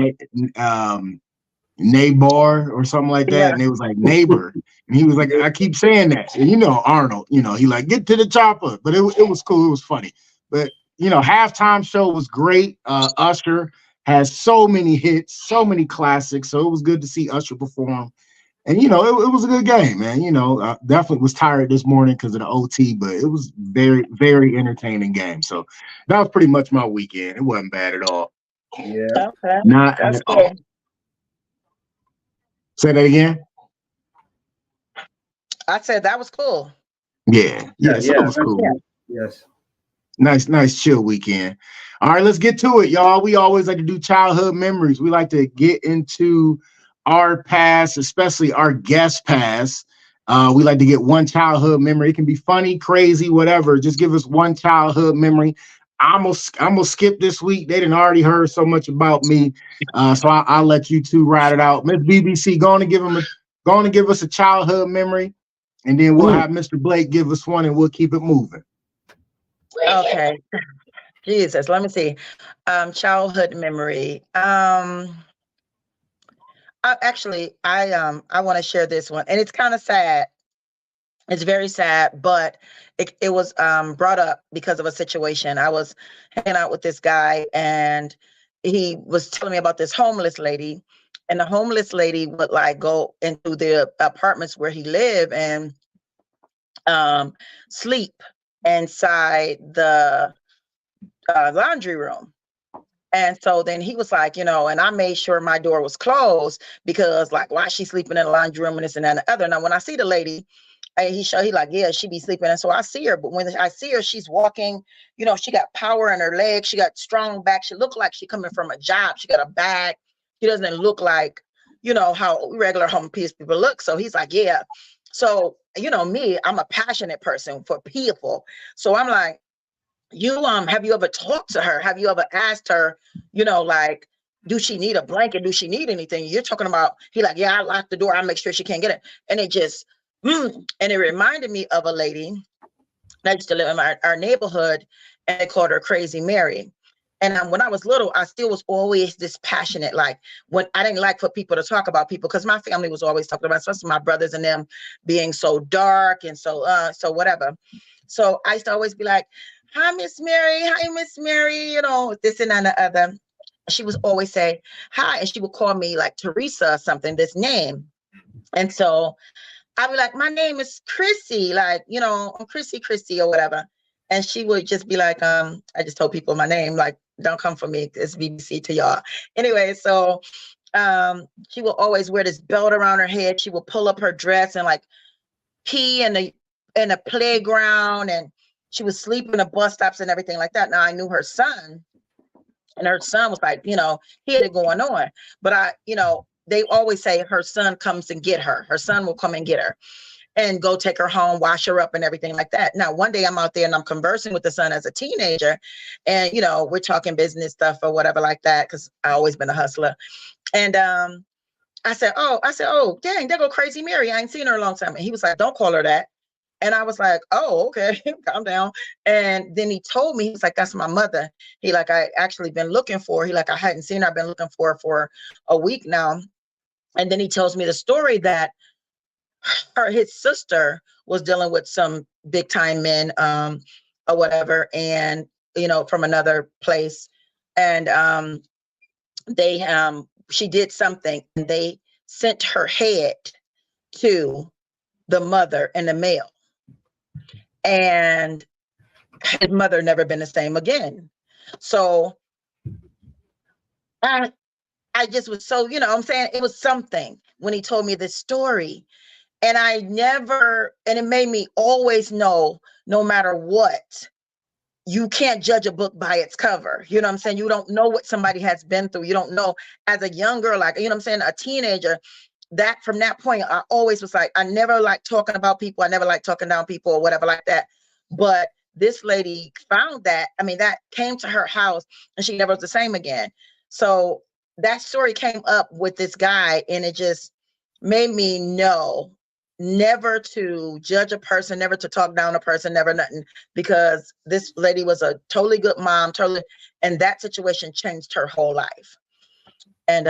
neighbor or something like that, and it was like neighbor, and he was like, I keep saying that, and Arnold, he like get to the chopper, but it was cool, it was funny, but halftime show was great. Usher has so many hits, so many classics, so it was good to see Usher perform. And it was a good game, man. I definitely was tired this morning because of the OT, but it was very, very entertaining game. So that was pretty much my weekend. It wasn't bad at all. Yeah. Okay. Not That's at cool. all. Say that again. I said that was cool. Yeah. So it was cool. Yes. Nice chill weekend. All right, let's get to it, y'all. We always like to do childhood memories. We like to get into our past, especially our guest past. We like to get one childhood memory. It can be funny, crazy, whatever. Just give us one childhood memory. I'm gonna skip this week. They didn't already heard so much about me, so I'll let you two ride it out. Miss BBC, going to give us a childhood memory, and then we'll have Mr. Blake give us one, and we'll keep it moving. Okay. Jesus, let me see. Childhood memory. I want to share this one, and it's kind of sad. It's very sad, but it was brought up because of a situation. I was hanging out with this guy, and he was telling me about this homeless lady, and the homeless lady would like go into the apartments where he lived and sleep inside the laundry room. And so then he was like, and I made sure my door was closed because like, why is she sleeping in the laundry room and this and that and the other? Now, when I see the lady, he like, yeah, she be sleeping. And so I see her, but when I see her, she's walking, she got power in her legs. She got strong back. She looked like she coming from a job. She got a bag. She doesn't look like, how regular homeless people look. So he's like, yeah. So, me, I'm a passionate person for people. So I'm like, have you ever talked to her? Have you ever asked her, like, do she need a blanket? Do she need anything? You're talking about, he like, yeah, I locked the door. I make sure she can't get it. And it just, and it reminded me of a lady that used to live in our neighborhood, and they called her Crazy Mary. And when I was little, I still was always this passionate, like when I didn't like for people to talk about people, because my family was always talking about, especially my brothers and them being so dark and so whatever. So I used to always be like, hi, Miss Mary. Hi, Miss Mary. This and that and the other. She would always say hi, and she would call me like Teresa or something, this name. And so I'd be like, my name is Chrissy, like, I'm Chrissy or whatever. And she would just be like, I just told people my name, like, don't come for me. It's BBC to y'all. Anyway, so she will always wear this belt around her head. She will pull up her dress and like pee in the playground, and she would sleep in the bus stops and everything like that. Now I knew her son, and her son was like, he had it going on. But they always say her son comes and get her. Her son will come and get her and go take her home, wash her up and everything like that. Now, one day I'm out there and I'm conversing with the son as a teenager, and, we're talking business stuff or whatever like that, because I always been a hustler. And I said, oh, dang, there go Crazy Mary. I ain't seen her in a long time. And he was like, don't call her that. And I was like, oh, okay, calm down. And then he told me, he was like, that's my mother. He like, I actually been looking for her. He like, I hadn't seen her. I've been looking for her for a week now. And then he tells me the story that his sister was dealing with some big time men or whatever, and from another place, and she did something, and they sent her head to the mother in the mail, and his mother never been the same again. So I just was so, I'm saying, it was something when he told me this story. And and it made me always know, no matter what, you can't judge a book by its cover. You know what I'm saying? You don't know what somebody has been through. You don't know, as a young girl, like, what I'm saying, a teenager, that from that point, I always was like, I never liked talking about people. I never liked talking down people or whatever like that. But this lady found that, that came to her house, and she never was the same again. So that story came up with this guy, and it just made me know never to judge a person, never to talk down a person, never nothing, because this lady was a totally good mom, and that situation changed her whole life. And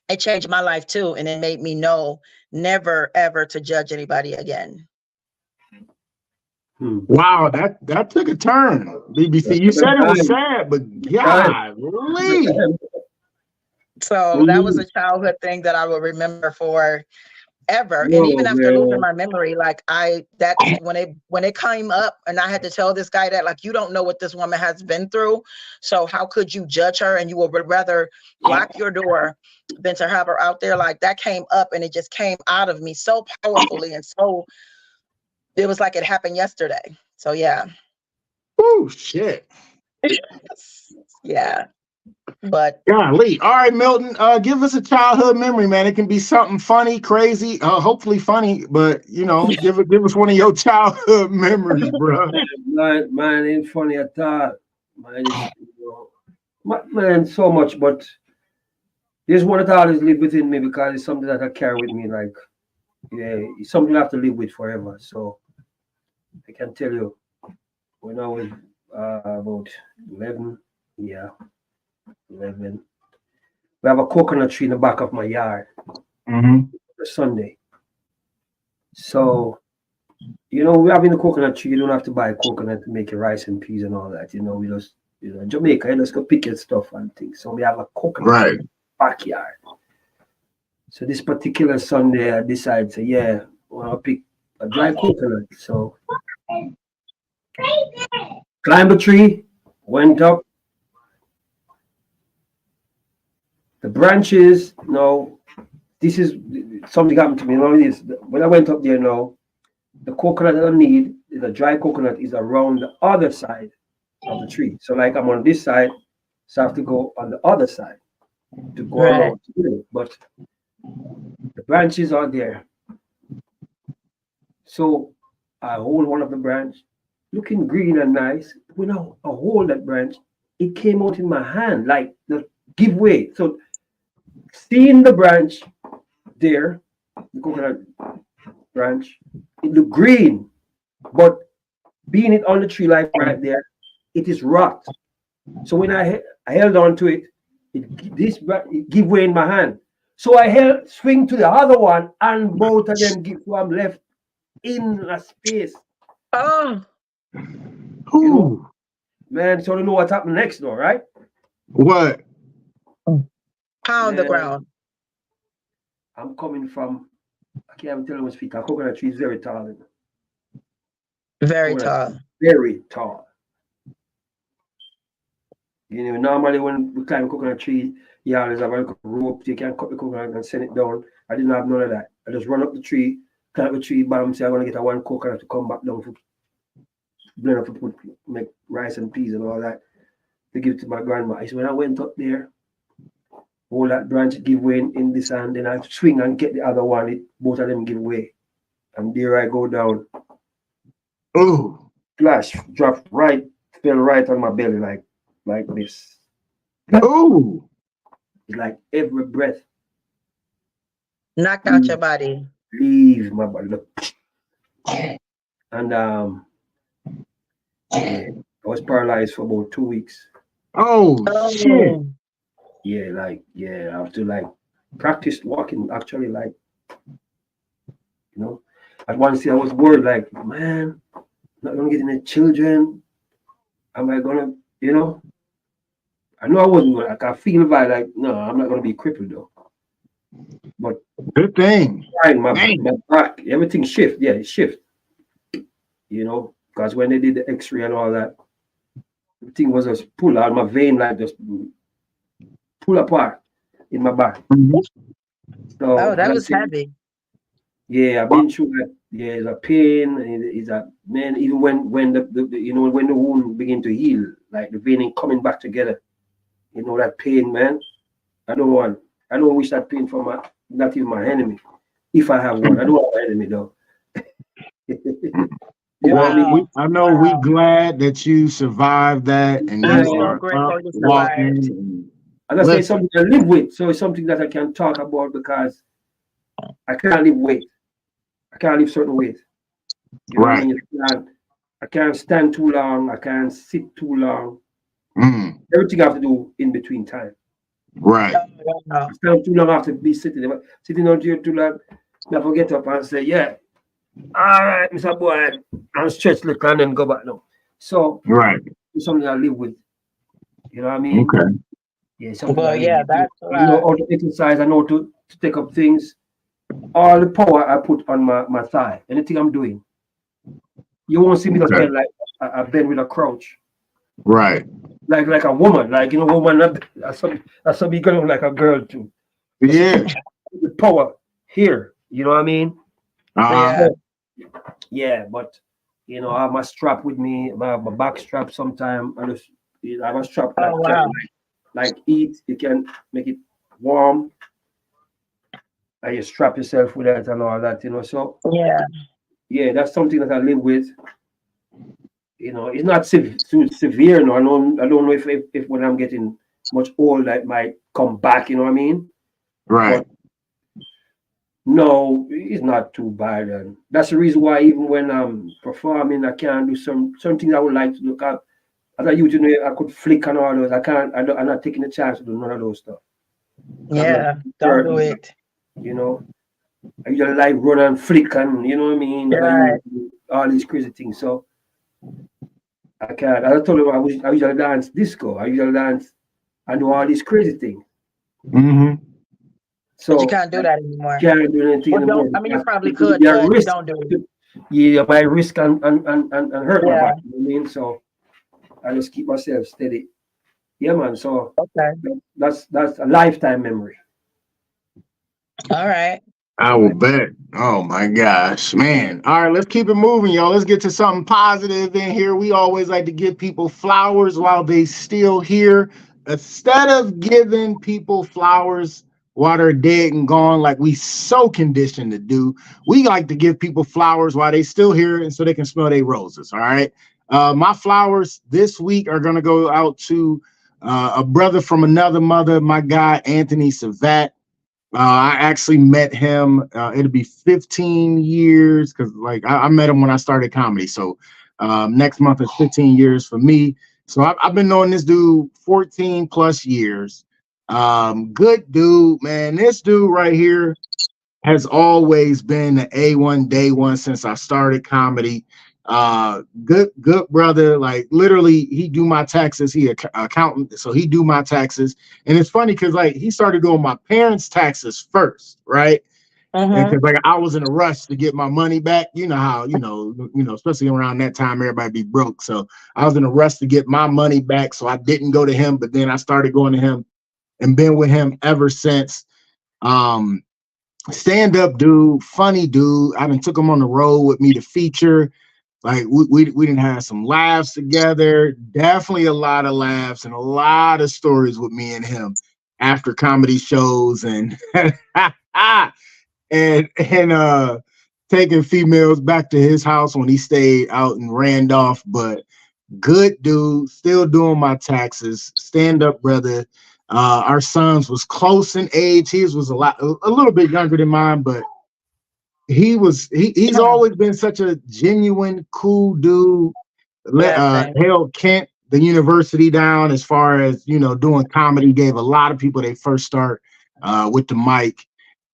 it changed my life too, and it made me know never ever to judge anybody again. Wow, that took a turn, BBC. You said it was sad, but golly. So that was a childhood thing that I will remember forever. And even after losing my memory, like when it came up, and I had to tell this guy that, like, you don't know what this woman has been through, so how could you judge her? And you would rather lock your door than to have her out there. Like, that came up, and it just came out of me so powerfully, and so it was like it happened yesterday. So yeah. Oh shit. Yeah. But golly. All right, Milton, give us a childhood memory, man. It can be something funny, crazy, hopefully funny, but give us one of your childhood memories, bro. Mine ain't funny at all. Mine is, man, so much, but there's one that always live within me, because it's something that I carry with me. Like, it's something I have to live with forever. So I can tell you, when I was about 11, 11. We have a coconut tree in the back of my yard. Mm-hmm. For Sunday. So You know, we having the coconut tree. You don't have to buy coconut to make your rice and peas and all that. You know, we just, you know, in Jamaica, you just go pick your stuff and things. So we have a coconut tree in the backyard. So this particular Sunday, I decided to, yeah, well, I'll pick a dry coconut. So climbed a tree, went up. The branches, you know, this is something happened to me. You know, this when I went up there now, the coconut that I need, the dry coconut, is around the other side of the tree. So like I'm on this side, so I have to go on the other side to go around. But the branches are there. So I hold one of the branch, looking green and nice. When I hold that branch, it came out in my hand, like the give way. So seeing the branch there, the coconut branch, it looked green, but being it on the tree like right there, it is rot. So when I held on to it, it give way in my hand. So I swing to the other one, and both of them give. So I'm left in a space. Oh, you know, man. So I don't know what happened next, though, right? What? Pound the ground. I'm coming from. I can't even tell how much feet. A coconut tree is very tall. Very tall. Very tall. You know, normally when we climb a coconut tree, you always have a rope. You can cut the coconut and send it down. I didn't have none of that. I just run up the tree, climb up the tree, bam, say I'm gonna get a one coconut to come back down for blend up to make rice and peas and all that to give to my grandma. So when I went up there, all that branch give way in this hand, then I swing and get the other one. Both of them give way, and there I go down. Oh, flash, dropped right, fell right on my belly like this. Oh, like every breath knocked out your body. Leave my body. And yeah, I was paralyzed for about 2 weeks. Oh shit. Yeah, I have to practice walking actually, at one stage I was worried, man, I'm not gonna get any children. Am I gonna, I know I wasn't gonna, I feel no, I'm not gonna be crippled though. But good thing. My back, everything shift. Yeah, it shift. Because when they did the X-ray and all that, everything was just pull out. My vein just pull apart in my back. Mm-hmm. So that was heavy. Yeah, I've been through that. Yeah, it's a pain. It's a man. Even when the when the wound begin to heal, like the vein ain't coming back together. That pain, man. I don't wish that pain for not even my enemy. If I have one, I don't have an enemy though. I know we're glad that you survived that and I'm you so are grateful up, you survived. walking. And I say it's something I live with, so it's something that I can talk about because I can't live weight. I can't live certain weight. Right. I can't stand too long. I can't sit too long. Mm. Everything I have to do in between time. Right. I stand too long. I have to be sitting on here too long. I forget up and say, yeah, all right, Mr. Boy, and stretch the and then go back now. So right, it's something I live with. You know what I mean? Okay. Yeah, something that's right. I know how to exercise. I know to take up things. All the power I put on my thigh. Anything I'm doing, you won't see me just bend like I bend with a crouch. Right. Like a woman, woman. That's something going on like a girl too. Yeah. The power here. You know what I mean? Yeah, but I have my strap with me. I have my back strap sometime. I have a strap like eat. You can make it warm. And you strap yourself with that and all that, So yeah, that's something that I live with. It's not severe. No, I don't know if when I'm getting much old, that might come back. You know what I mean? Right. But no, it's not too bad, and that's the reason why even when I'm performing, I can't do some things I would like to look at. As I used to, I could flick and all those. I can't. I'm not taking the chance to do none of those stuff. Yeah, don't do it. I usually like run and flick and what I mean. Right. all these crazy things. So I can't. I told him I usually dance disco. I usually dance. I do all these crazy things. Mm-hmm. But you So can't do that anymore. can't do anything Well, anymore. don't, I mean, you probably Because could, your but you risk. don't do it. Yeah, my risk and hurt my Yeah. back. You know what I mean? So I just keep myself steady. Yeah, man. So Okay. that's a lifetime memory. All right. I will bet. Oh my gosh, man. All right, let's keep it moving, y'all. Let's get to something positive in here. We always like to give people flowers while they still here. Instead of giving people flowers while they're dead and gone, like we so conditioned to do, we like to give people flowers while they still here and so they can smell their roses. All right. My flowers this week are gonna go out to a brother from another mother, my guy Anthony Savat. I actually met him. It'll be 15 years because, like, I met him when I started comedy. So next month is 15 years for me. So I've been knowing this dude 14 plus years. Good dude, man. This dude right here has always been the A1 day one since I started comedy. Good brother. Like literally, he do my taxes. He accountant, so he do my taxes. And it's funny because like he started doing my parents' taxes first, right? And because like I was in a rush to get my money back. You know how especially around that time everybody be broke. So I was in a rush to get my money back, so I didn't go to him. But then I started going to him and been with him ever since. Stand-up dude, funny dude. I done took him on the road with me to feature. Like we didn't have some laughs together. Definitely a lot of laughs and a lot of stories with me and him after comedy shows and and taking females back to his house when he stayed out in Randolph. But good dude, still doing my taxes. Stand-up brother. Our sons was close in age. His was a little bit younger than mine, but he's always been such a genuine, cool dude. Held Kent, the university, down as far as doing comedy. Gave a lot of people their first start with the mic.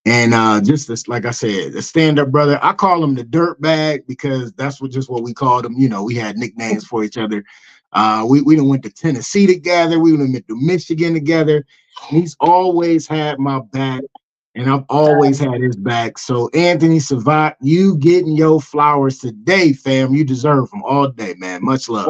And just this, like I said, the stand-up brother. I call him the dirt bag because that's what we called him. We had nicknames for each other. We done went to Tennessee together. We went to Michigan together. He's always had my back, and I've always had his back. So Anthony Savat, you getting your flowers today, fam. You deserve them all day, man. Much love.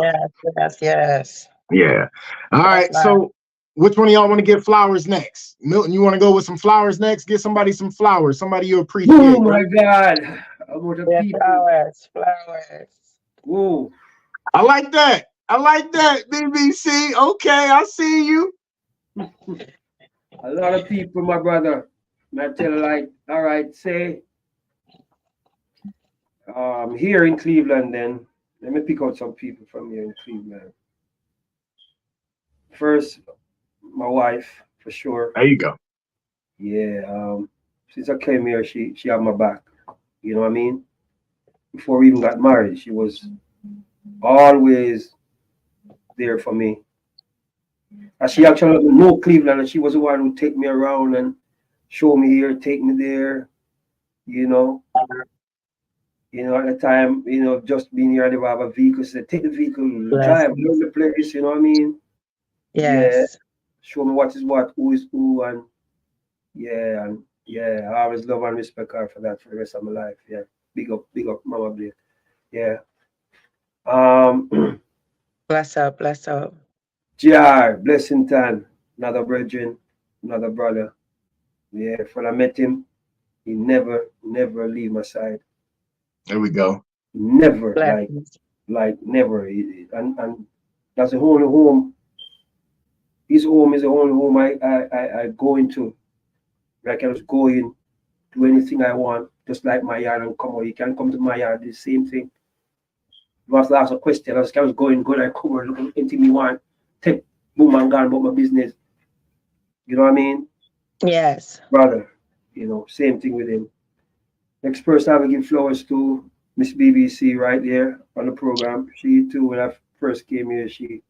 Yes. Yeah. All right. So which one of y'all want to get flowers next? Milton, you want to go with some flowers next? Get somebody some flowers. Somebody you appreciate. Oh my God. I want to Flowers. Whoa. I like that, BBC. Okay, I see you. A lot of people, my brother. I tell you, like, all right, say, here in Cleveland, then let me pick out some people from here in Cleveland. First, my wife, for sure. There you go. Yeah. Since I came here, she had my back. You know what I mean? Before we even got married, she was always there for me. And she actually know Cleveland, and she was the one who take me around and show me here, take me there. At the time, just being here, they would have a vehicle. Said, take the vehicle, drive, learn the place. You know what I mean? Yes. Yeah. Show me what is what, who is who, and I always love and respect her for that for the rest of my life. Yeah. Big up, Mama Blake. Yeah. Bless up. JR, Blessington, another brethren, another brother. Yeah, when I met him, he never leave my side. There we go. Never, like never. And that's the only home. His home is the only home I go into. Like I was going to anything I want, just like my yard and come out. You can come to my yard, the same thing. You have to ask a question. I was going, I come out, look anything you want. Take boom and gone about my business. You know what I mean? Yes. Brother, same thing with him. Next person I will give flowers to, Miss BBC right there on the program. She too, when I first came here, she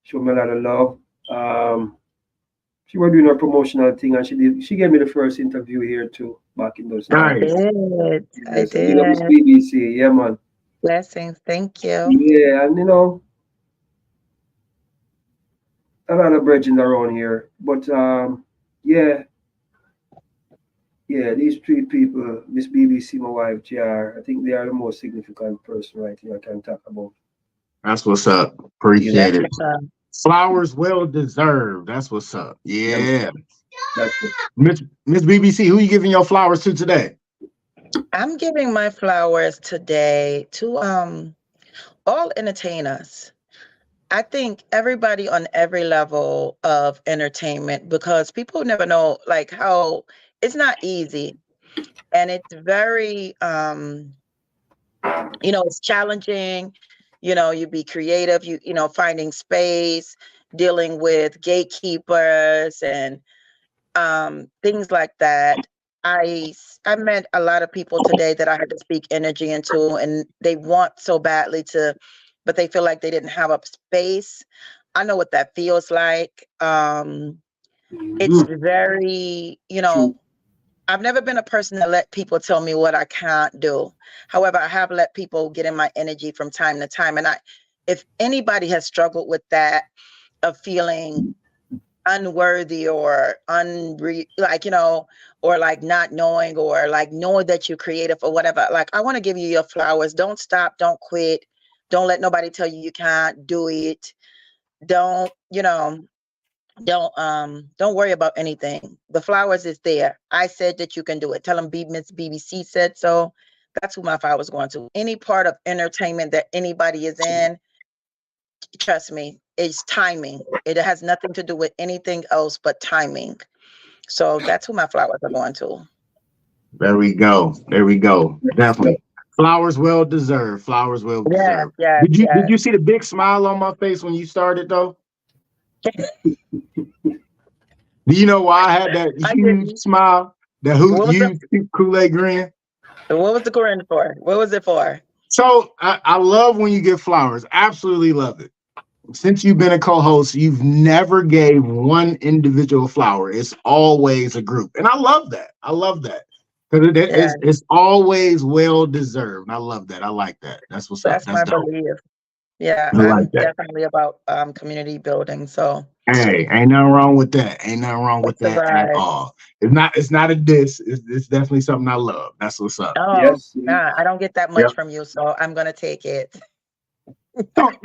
showed me a lot of love. She was doing her promotional thing, and she gave me the first interview here too, back in those times. I did. Miss BBC, yeah man. Blessings. Thank you. Yeah, and a lot of bridging around here. But yeah, yeah, these three people, Miss BBC, my wife, JR, I think they are the most significant person right here I can talk about. That's what's up. You know, Appreciate That's it. what's up. Flowers well deserved. That's what's up. yeah, Yeah. that's it. Miss BBC, who you giving your flowers to today? I'm giving my flowers today to all entertainers. I think everybody on every level of entertainment, because people never know like how it's not easy, and it's very it's challenging. You be creative, finding space, dealing with gatekeepers and things like that. I met a lot of people today that I had to speak energy into, and they want so badly to, but they feel like they didn't have a space. I know what that feels like. It's Mhm. very, True. I've never been a person to let people tell me what I can't do. However, I have let people get in my energy from time to time. And if anybody has struggled with that, of feeling unworthy or or like not knowing, or like knowing that you're creative or whatever, like I want to give you your flowers. Don't stop, don't quit, don't let nobody tell you you can't do it. Don't don't worry about anything. The flowers is there. I said that you can do it. Tell them Miss BBC said so. That's who my flowers going to. Any part of entertainment that anybody is in, trust me, it's timing. It has nothing to do with anything else but timing. So that's who my flowers are going to. There we go. There we go. Yep. Definitely. Flowers well deserved. Flowers well Yes, deserved. yes, Did you yes. see the big smile on my face when you started though? Do you know why I had that I huge didn't. smile? That What was the huge Kool-Aid grin? what was the grin for? What was it for? So I love when you give flowers. Absolutely love it. Since you've been a co-host, you've never gave one individual flower. It's always a group. And I love that. I love that. Because Yeah, it's always well deserved. I love that. I like that. That's what's up. that's That's my dope. belief. Yeah, I like I'm that. definitely about community building. So Hey, ain't nothing wrong with that. Ain't nothing wrong with that's the that at vibe. all. It's not a diss. It's definitely something I love. That's what's up. Oh, Yes. Mhm. nah, I don't get that Yep. much from you, so I'm gonna take it. Don't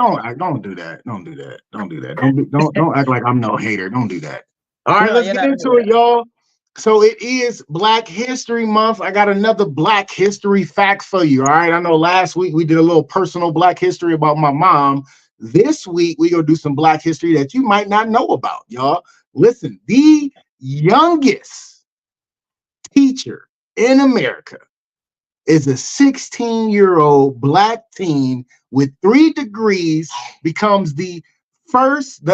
do that. Don't do that. Don't do that. Don't act like I'm no hater. Don't do that. All right, No, let's you're get not into it, here. y'all. So it is Black History Month. I got another Black History fact for you. All right. I know last week we did a little personal Black history about my mom. This week we gonna do some Black history that you might not know about, y'all. Listen, the youngest teacher in America is a 16-year-old Black teen with 3 degrees, becomes the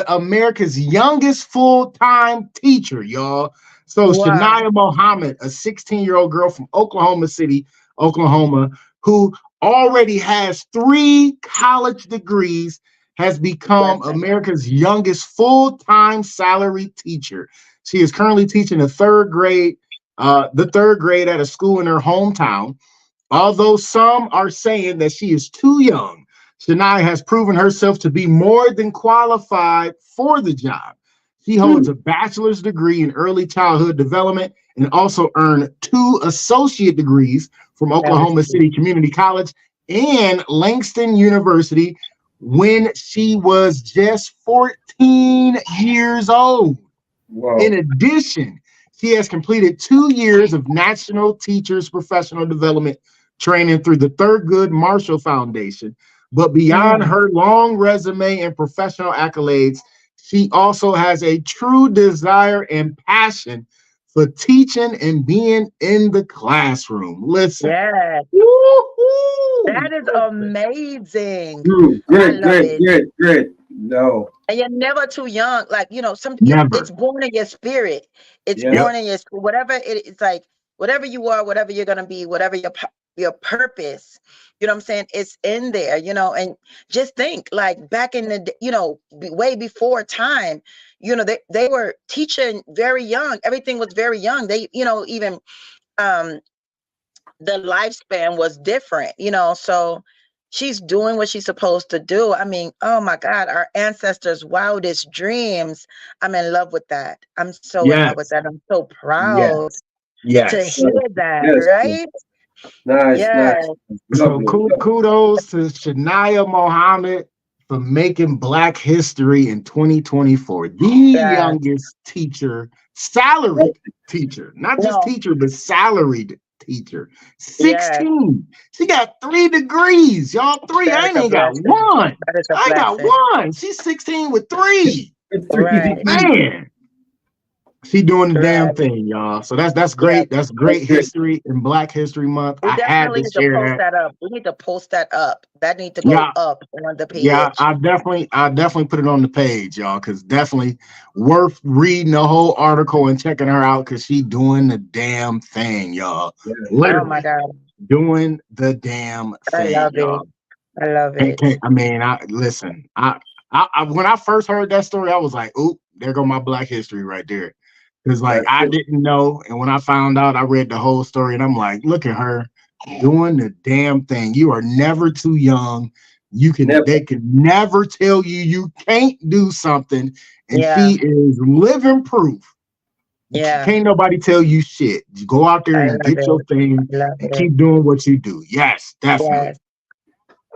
America's youngest full-time teacher, y'all. So Wow. Shania Muhammad, a 16-year-old girl from Oklahoma City, Oklahoma, who already has 3 college degrees, has become Blessing. America's youngest full-time salary teacher. She is currently teaching the third grade at a school in her hometown. Although some are saying that she is too young, Shania has proven herself to be more than qualified for the job. She holds a bachelor's degree in early childhood development and also earned 2 associate degrees from That is Oklahoma true. City Community College and Langston University when she was just 14 years old. In Wow. addition, she has completed 2 years of National Teachers Professional Development training through the Thurgood Marshall Foundation. But beyond Mm. her long resume and professional accolades, she also has a true desire and passion for teaching and being in the classroom. Listen. Yes, Woo-hoo! that is Listen. amazing. I Great, love great, it. great, great. No. And you're never too young. Like, it's Never. born in your spirit. It's Yes. Yep. born in your whatever it's like, whatever you are, whatever you're gonna be, whatever your purpose. You know what I'm saying? It's in there, and just think like back in the way before time, they were teaching very young. Everything was very young. They, even um the lifespan was different, so she's doing what she's supposed to do. I mean, oh my God, our ancestors' wildest dreams. I'm in love with that. I'm so in love with Yes. that. I'm so proud Yes. to Yes. hear that, Yes. right? Nice, Yes. nice. So Lovely. kudos to Shania Mohammed for making Black history in 2024. The Yes. youngest teacher, salaried teacher, not just No. teacher, but salaried teacher. Yes. 16. She got 3 degrees. Y'all 3. That I is a ain't got blessing. one. That is a I got blessing. one. She's 16 with 3. Right. Man. She doing the damn Right. thing, y'all. So that's Yes. great. That's great That's great. history in Black History Month. We I had definitely to need to share post that. that up. We need to post that up. That need to go Yeah. up on the page. Yeah, I definitely put it on the page, y'all, because definitely worth reading the whole article and checking her out because she doing the damn thing, y'all. Yeah. Oh my Literally God. doing the damn I thing, love it. y'all. I love it. When I first heard that story, I was like, "Oop, there go my Black history right there." Because like That's I it. didn't know, and when I found out, I read the whole story, and I'm like, "Look at her doing the damn thing. You are never too young. Never. They can never tell you can't do something, and Yeah. she is living proof. Yeah. Can't nobody tell you shit. You go out there I and love get your it. thing I love and it. keep doing what you do. Yes, definitely. Yes.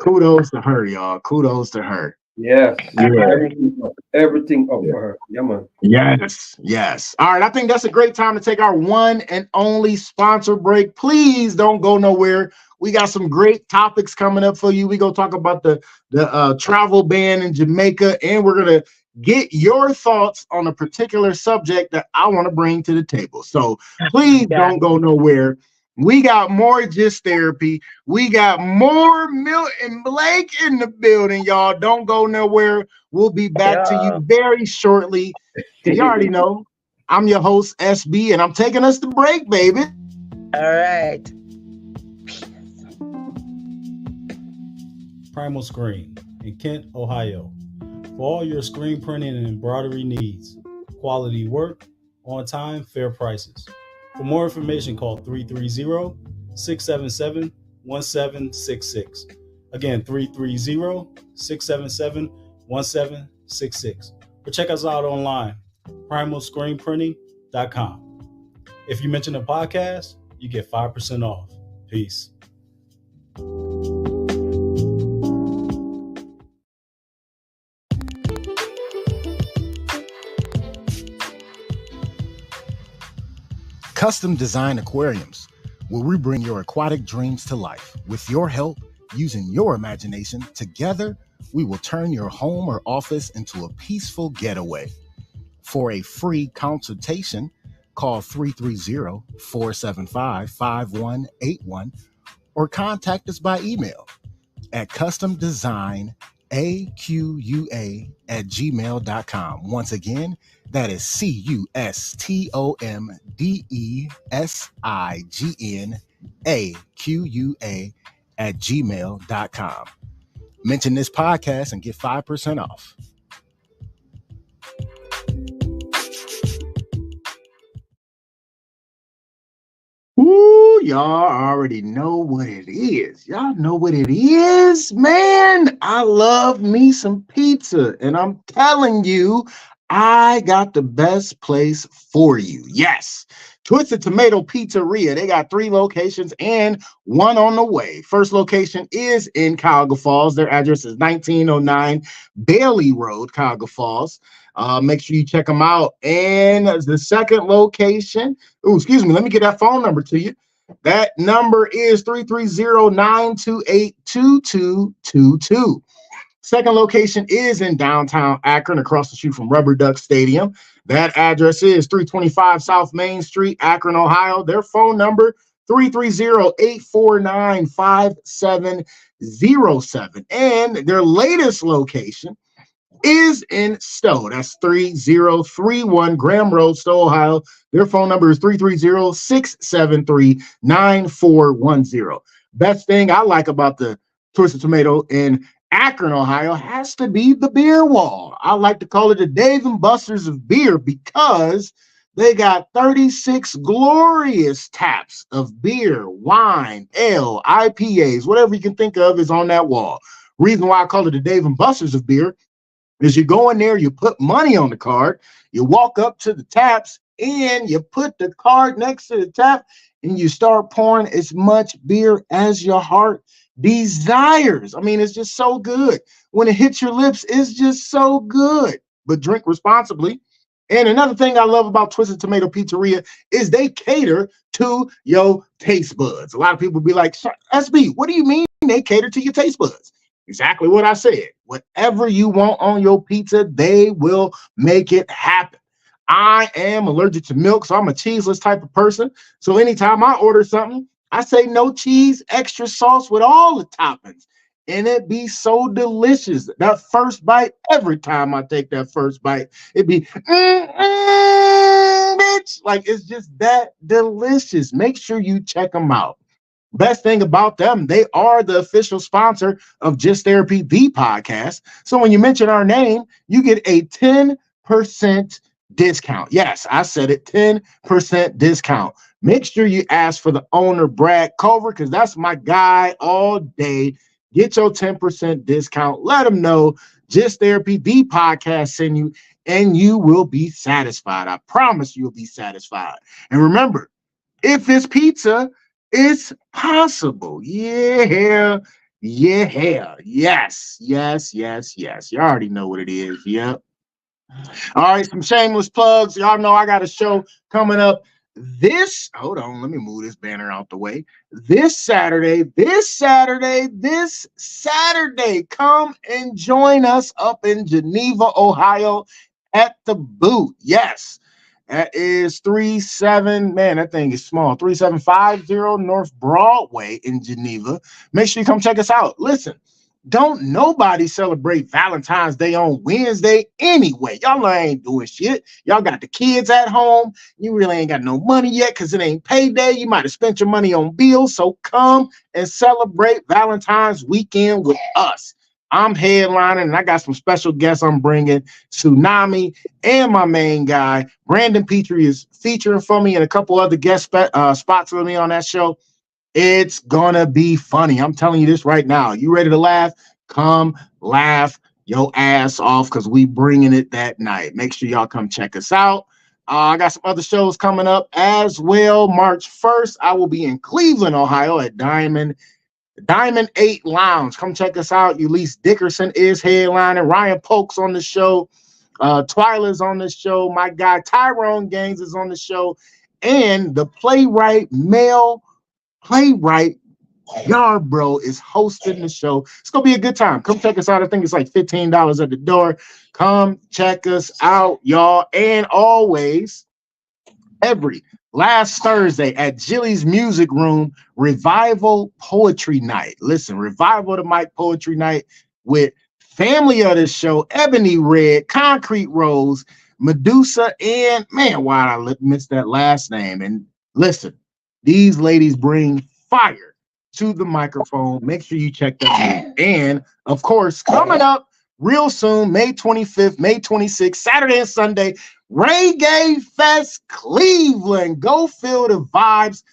Kudos to her, y'all. Kudos to her. Yes. Yeah. Everything up for her. Yeah, man. Yes. All right. I think that's a great time to take our one and only sponsor break. Please don't go nowhere. We got some great topics coming up for you. We're going to talk about the travel ban in Jamaica, and we're going to get your thoughts on a particular subject that I want to bring to the table. So please don't go nowhere. We got more Gist Therapy. We got more Milton Blake in the building, y'all. Don't go nowhere. We'll be back to you very shortly. You already know, I'm your host, SB, and I'm taking us to break, baby. All right. Primal Screen in Kent, Ohio. For all your screen printing and embroidery needs. Quality work, on time, fair prices. For more information, call 330-677-1766. Again, 330-677-1766. Or check us out online, primalscreenprinting.com. If you mention a podcast, you get 5% off. Peace. Custom Design Aquariums, where we bring your aquatic dreams to life. With your help, using your imagination, together, we will turn your home or office into a peaceful getaway. For a free consultation, call 330-475-5181 or contact us by email at customdesignaqua@gmail.com. Once again, that is customdesignaqua@gmail.com. Mention this podcast and get 5% off. Ooh, y'all already know what it is. Y'all know what it is, man. I love me some pizza, and I'm telling you, I got the best place for you. Yes, Twisted Tomato Pizzeria. They got 3 locations and 1 on the way. First location is in Cuyahoga Falls. Their address is 1909 Bailey Road, Cuyahoga Falls. Make sure you check them out. And the second location, let me get that phone number to you. That number is 330-928-2222. Second location is in downtown Akron, across the street from Rubber Duck Stadium. That address is 325 South Main Street, Akron, Ohio. Their phone number, 330-849-5707. And their latest location is in Stowe. That's 3031 Graham Road, Stowe, Ohio. Their phone number is 330-673-9410. Best thing I like about the Twisted Tomato in Akron, Ohio, has to be the beer wall. I like to call it the Dave and Buster's of beer because They got 36 glorious taps of beer, wine, ale, IPAs, whatever you can think of is on that wall. Reason why I call it the Dave and Buster's of beer is you go in there, you put money on the card, you walk up to the taps, and you put the card next to the tap, and you start pouring as much beer as your heart desires. I mean, it's just so good. When it hits your lips, it's just so good. But drink responsibly. And another thing I love about Twisted Tomato Pizzeria is they cater to your taste buds. A lot of people be like, SB, what do you mean they cater to your taste buds? Exactly what I said. Whatever you want on your pizza, they will make it happen. I am allergic to milk, so I'm a cheeseless type of person. So anytime I order something, I say no cheese, extra sauce with all the toppings. And it be so delicious. That first bite, every time I take that first bite, it be, bitch. Like, it's just that delicious. Make sure you check them out. Best thing about them, they are the official sponsor of Just Therapy, the podcast. So when you mention our name, you get a 10% discount. Yes, I said it, 10% discount. Make sure you ask for the owner, Brad Culver, because that's my guy all day. Get your 10% discount. Let them know Just Therapy, the podcast, send you, and you will be satisfied. I promise you'll be satisfied. And remember, if it's pizza, it's possible. Yeah. Yes. You already know what it is. Yep. All right, some shameless plugs. Y'all know I got a show coming up hold on, let me move this banner out the way. This Saturday, come and join us up in Geneva, Ohio at the Boot. Yes. That is 3750 North Broadway in Geneva. Make sure you come check us out. Listen, don't nobody celebrate Valentine's Day on Wednesday anyway. Y'all ain't doing shit. Y'all got the kids at home. You really ain't got no money yet because it ain't payday. You might have spent your money on bills. So come and celebrate Valentine's weekend with us. I'm headlining, and I got some special guests I'm bringing. Tsunami and my main guy, Brandon Petrie, is featuring for me and a couple other guest spots with me on that show. It's gonna be funny. I'm telling you this right now. You ready to laugh? Come laugh your ass off because we bringing it that night. Make sure y'all come check us out. I got some other shows coming up as well. March 1st, I will be in Cleveland, Ohio at Diamond 8 Lounge. Come check us out. Ulysses Dickerson is headlining. Ryan Polk's on the show. Twyla's on the show. My guy Tyrone Gaines is on the show. And the male playwright Yarbrough is hosting the show. It's gonna be a good time. Come check us out. I think it's like $15 at the door. Come check us out, y'all. And always, every last Thursday at Jilly's Music Room, Revival Poetry Night. Listen, Revival the Mic Poetry Night with family of the show, Ebony Red, Concrete Rose, Medusa, and man, why did I miss that last name? And listen, these ladies bring fire to the microphone. Make sure you check that out. And of course, coming up real soon, May 25th, May 26th, Saturday and Sunday, Reggae Fest Cleveland. Go feel the vibes.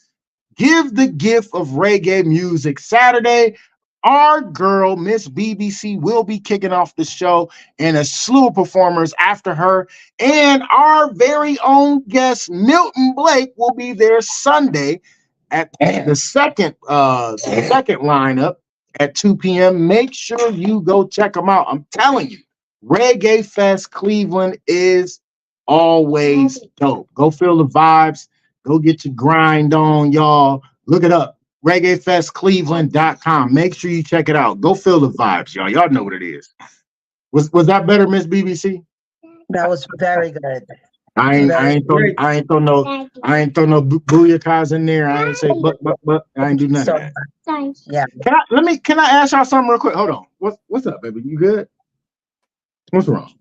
Give the gift of reggae music. Saturday, our girl, Miss BBC, will be kicking off the show and a slew of performers after her. And our very own guest, Milton Blake, will be there Sunday at the second lineup at 2 p.m. Make sure you go check them out. I'm telling you, Reggae Fest Cleveland is always dope. Go feel the vibes. Go get your grind on, y'all. Look it up. ReggaeFestCleveland.com. Make sure you check it out. Go feel the vibes, y'all. Y'all know what it is. Was that better, Miss BBC? That was very good. I ain't throw no booyakas in there. I ain't say but I ain't do none of that. Yeah. Can I ask y'all something real quick? Hold on. What's up, baby? You good? What's wrong?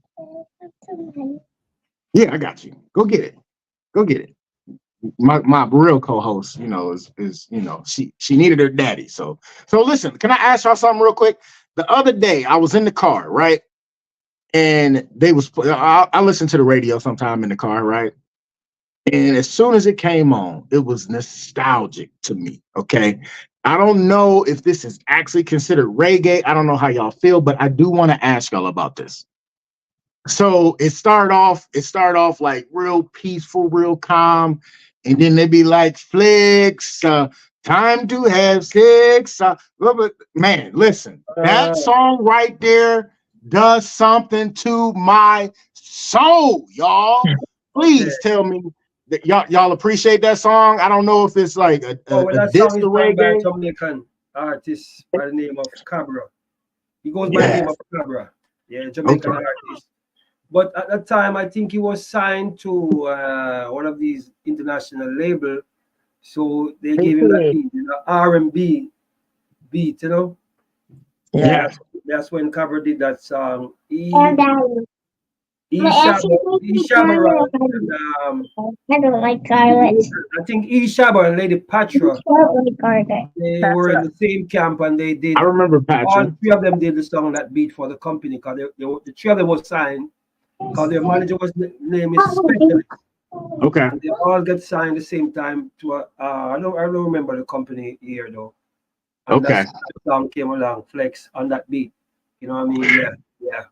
Yeah, I got you. Go get it. My real co-host, is she needed her daddy. So listen, can I ask y'all something real quick? The other day I was in the car, right? And I listen to the radio sometime in the car, right? And as soon as it came on, it was nostalgic to me. Okay. I don't know if this is actually considered reggae. I don't know how y'all feel, but I do want to ask y'all about this. So it started off like real peaceful, real calm, and then they'd be like flicks, time to have sex. Man, listen, that song right there does something to my soul, y'all. Please tell me that y'all appreciate that song. I don't know if it's like a That diss song is to done by a reggae. Jamaican artist by the name of Cabra. He goes by the Yeah. name of Cabra. Yeah, Jamaican Okay. artist. But at that time, I think he was signed to one of these international label. So they gave him that beat, R&B beat, you know. Yeah. That's when Cabra did that song. He I Shabba and don't like garlic. I think E Shabba and Lady Patra, Don't like garlic. they were in the same camp and they did I remember all Patrick. three of them did the song that beat for the company because the three of them was signed because their manager was name is Specialist. Okay. And they all get signed the same time to a I don't remember the company here though. And Okay. that song came along, Flex on that beat. You know what I mean? Yeah, yeah.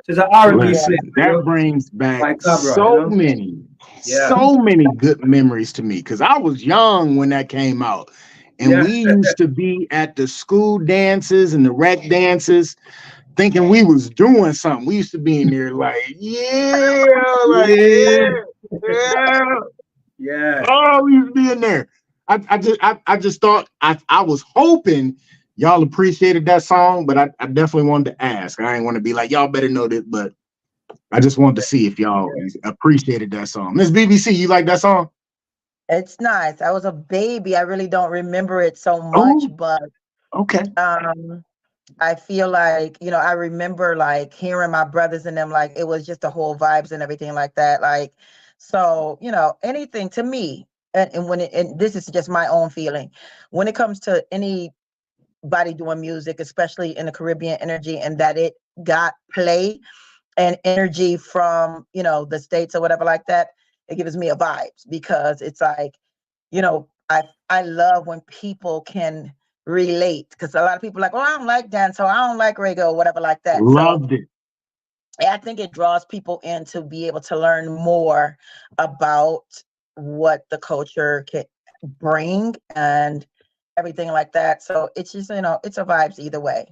So it's an R&B Listen, flavor, that you know, brings by back Cabra, you know? Yeah. so many good memories to me because I was young when that came out. And Yeah. we used to be at the school dances and the rec dances thinking we was doing something. We used to be in there like, yeah. Yeah. Oh, we used to be in there. I just thought I was hoping y'all appreciated that song, but I definitely wanted to ask. I didn't want to be like, y'all better know this, but I just wanted to see if y'all appreciated that song. Miss BBC, you like that song? It's nice. I was a baby. I really don't remember it so much, Oh, but okay. I feel like, I remember like hearing my brothers and them, like it was just the whole vibes and everything like that. Like, so, anything to me, and this is just my own feeling, when it comes to anybody doing music, especially in the Caribbean energy, and that it got play and energy from, the States or whatever like that, it gives me a vibes because it's like, I love when people can relate because a lot of people are like, well, I don't like dance or I don't like reggae or whatever like that. So Loved it. I think it draws people in to be able to learn more about what the culture can bring and everything like that. So it's just, it's a vibes either way.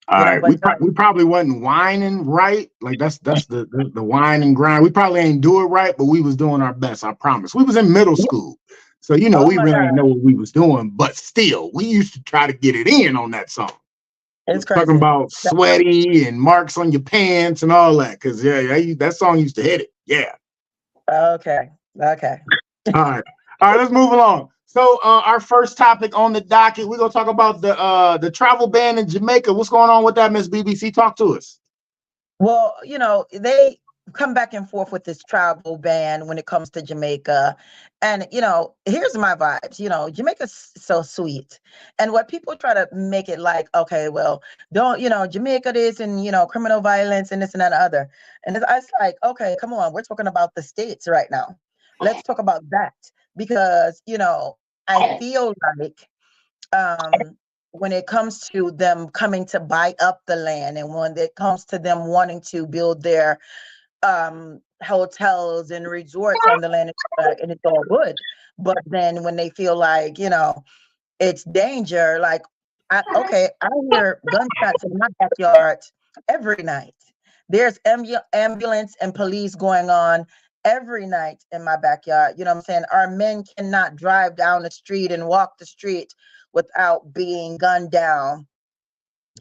All right, But we probably wasn't whining right. Like that's the whine and grind. We probably ain't do it right, but we was doing our best. I promise. We was in middle school, so oh we my really God, didn't know what we was doing. But still, we used to try to get it in on that song. it's Talking crazy. about sweaty and marks on your pants and all that. Cause that song used to hit it. Yeah. Okay. All right. All right, let's move along. So our first topic on the docket, we're gonna talk about the travel ban in Jamaica. What's going on with that, Miss BBC? Talk to us. Well, they come back and forth with this travel ban when it comes to Jamaica. And, here's my vibes. Jamaica's so sweet. And what people try to make it like, okay, well, don't, Jamaica this and, criminal violence and this and that and other. And it's like, okay, come on, we're talking about the States right now. Let's talk about that because, I feel like when it comes to them coming to buy up the land and when it comes to them wanting to build their hotels and resorts on the land, and it's all good. But then when they feel like, it's danger, like, I hear gunshots in my backyard every night. There's ambulance and police going on every night in my backyard. You know what I'm saying? Our men cannot drive down the street and walk the street without being gunned down,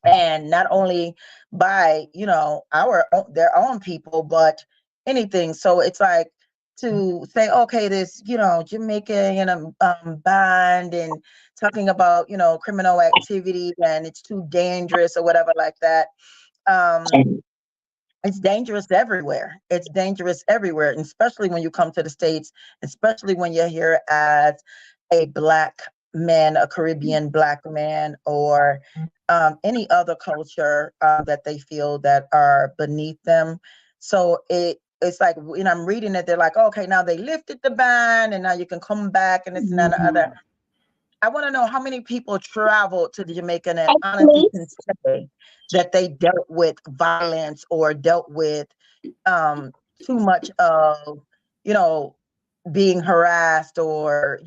and not only by their own people, but anything. So it's like to say, okay, this Jamaican band and talking about criminal activity and it's too dangerous or whatever like that. It's dangerous everywhere. It's dangerous everywhere, and especially when you come to the States, especially when you're here as a Black man, a Caribbean Black man, or any other culture that they feel that are beneath them. So it's like, when I'm reading it, they're like, okay, now they lifted the ban and now you can come back and this and that and the other. I want to know how many people traveled to Jamaica and honestly can say that they dealt with violence or dealt with too much of, being harassed or,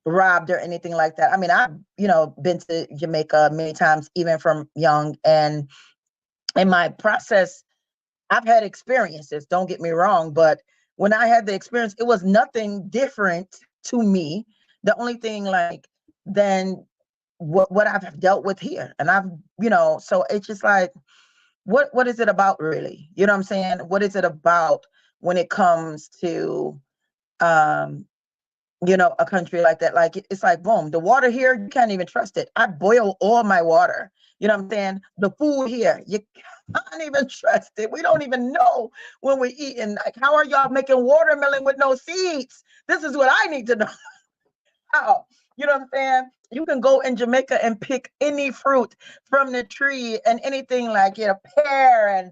robbed or anything like that. I mean, I've, been to Jamaica many times, even from young, and in my process, I've had experiences, don't get me wrong, but when I had the experience, it was nothing different to me. The only thing like than what I've dealt with here. And I've, so it's just like, what is it about really? You know what I'm saying? What is it about when it comes to a country like that? Like it's like, boom, the water here, you can't even trust it. I boil all my water. You know what I'm saying? The food here, you can't even trust it. We don't even know when we're eating. Like, how are y'all making watermelon with no seeds? This is what I need to know. How? You know what I'm saying? You can go in Jamaica and pick any fruit from the tree and anything like pear and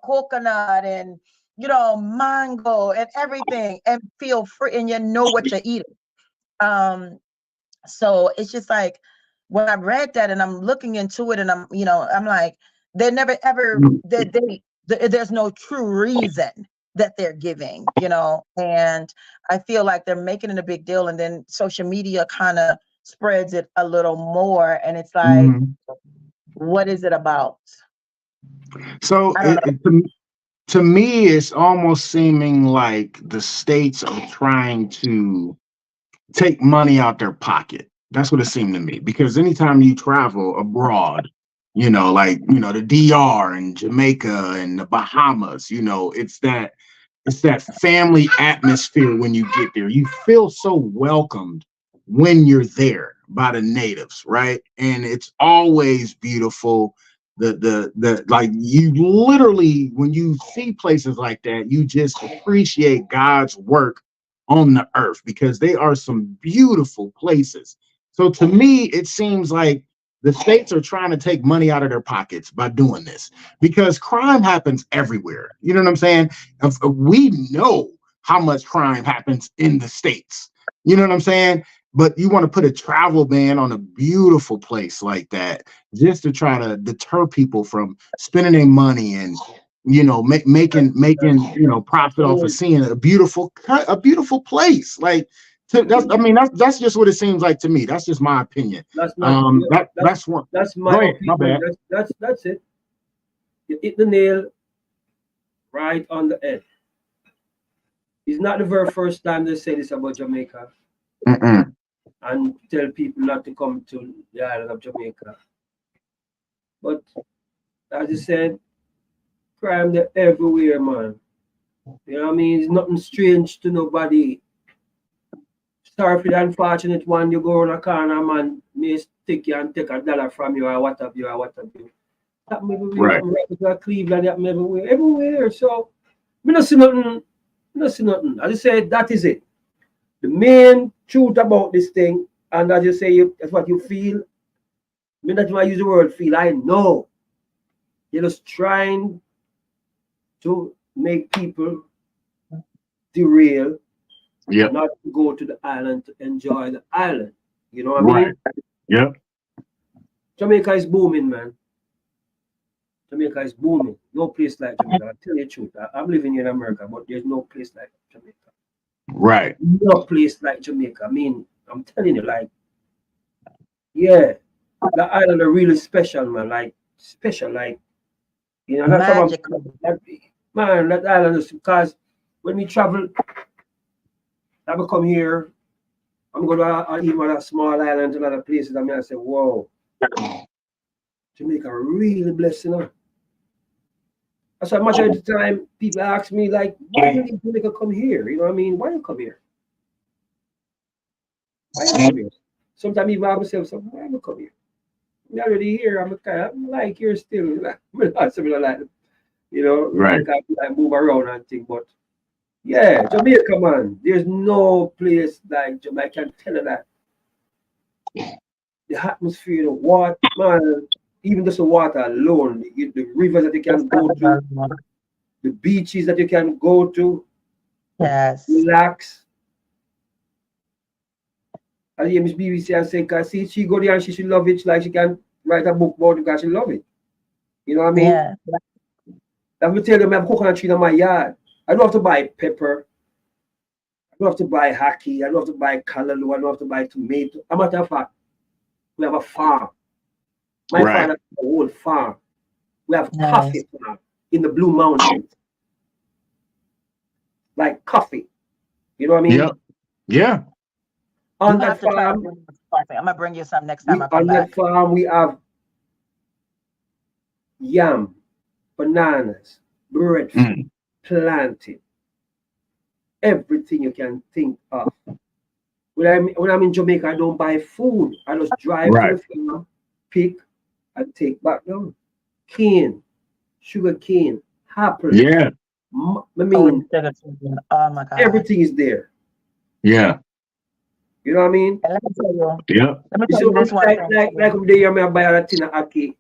coconut and mango and everything, and feel free, and you know what you're eating. So it's just like, when I read that and I'm looking into it and I'm like, they never ever there's no true reason that they're giving, and I feel like they're making it a big deal, and then social media kind of spreads it a little more, and it's like, what is it about? So to me, it's almost seeming like the states are trying to take money out their pocket. That's what it seemed to me, because anytime you travel abroad, the DR and Jamaica and the Bahamas, it's that family atmosphere when you get there. You feel so welcomed when you're there by the natives, right? And it's always beautiful. The like, you literally, when you see places like that, you just appreciate God's work on the earth, because they are some beautiful places. So to me, it seems like the states are trying to take money out of their pockets by doing this, because crime happens everywhere. You know what I'm saying? We know how much crime happens in the states. You know what I'm saying? But you want to put a travel ban on a beautiful place like that just to try to deter people from spending their money and making profit off of seeing a beautiful place. Like, that's just what it seems like to me. That's just my opinion. That's not, that's one. That's my opinion. My bad. That's it. You hit the nail right on the head. It's not the very first time they say this about Jamaica. And tell people not to come to the island of Jamaica. But as you said, crime there everywhere, man. You know what I mean? It's nothing strange to nobody. Sorry for the unfortunate one. You go on a corner, man, may stick you and take $1 from you, or what have you, That everywhere. Right. Cleveland, that everywhere. So, we don't see nothing. As I said, that is it. The main truth about this thing, and as you say, that's what you feel. I mean, that's why I use the word feel. I know you're just trying to make people derail, not to go to the island to enjoy the island. You know what I mean? Yeah. Jamaica is booming, man. Jamaica is booming. No place like Jamaica. I'll tell you the truth. I'm living here in America, but there's no place like Jamaica. Right. No place like Jamaica. I mean, I'm telling you, like, yeah, the island are really special, man. Like, special, like, magical. Man, that island is, because when we travel, I will come here, I'm going to even a small island to other places. I mean, I say, whoa, Jamaica really blessed, So much of the time, people ask me, like, why do you Jamaica come here? You know what I mean? Why you come here? Why you come here? Sometimes even I myself, why you come here? I'm already here. I'm like here still. I'm not something like, right. I move around and think, but yeah, Jamaica, man, there's no place like Jamaica. I can tell you that. The atmosphere, the water, man, even just the water alone, the rivers that you can go to, the beaches that you can go to, Yes. relax. I hear Miss BBC and say, "Cause see, she go there and she should love it. Like she can write a book about it because she love it. You know what I mean? Yeah. Let me tell you, I have coconut tree in my yard. I don't have to buy pepper. I don't have to buy hockey. I don't have to buy callaloo. I don't have to buy tomato. As a matter of fact, we have a farm. My father has a whole farm. We have coffee farm in the Blue Mountains. Like coffee. You know what I mean? Yeah. On that farm, I'm gonna bring you some next time I come on back. that farm, we have yam, bananas, breadfruit, plantain, everything you can think of. When I'm in Jamaica, I don't buy food. I just drive to the farm, pick, and take back down. Cane, sugar cane, apple. Yeah. I mean, oh my God. everything is there. Yeah. You know what I mean? And let me tell you. Yeah. Let me tell you this one. Like over there, I buy a tin of ackee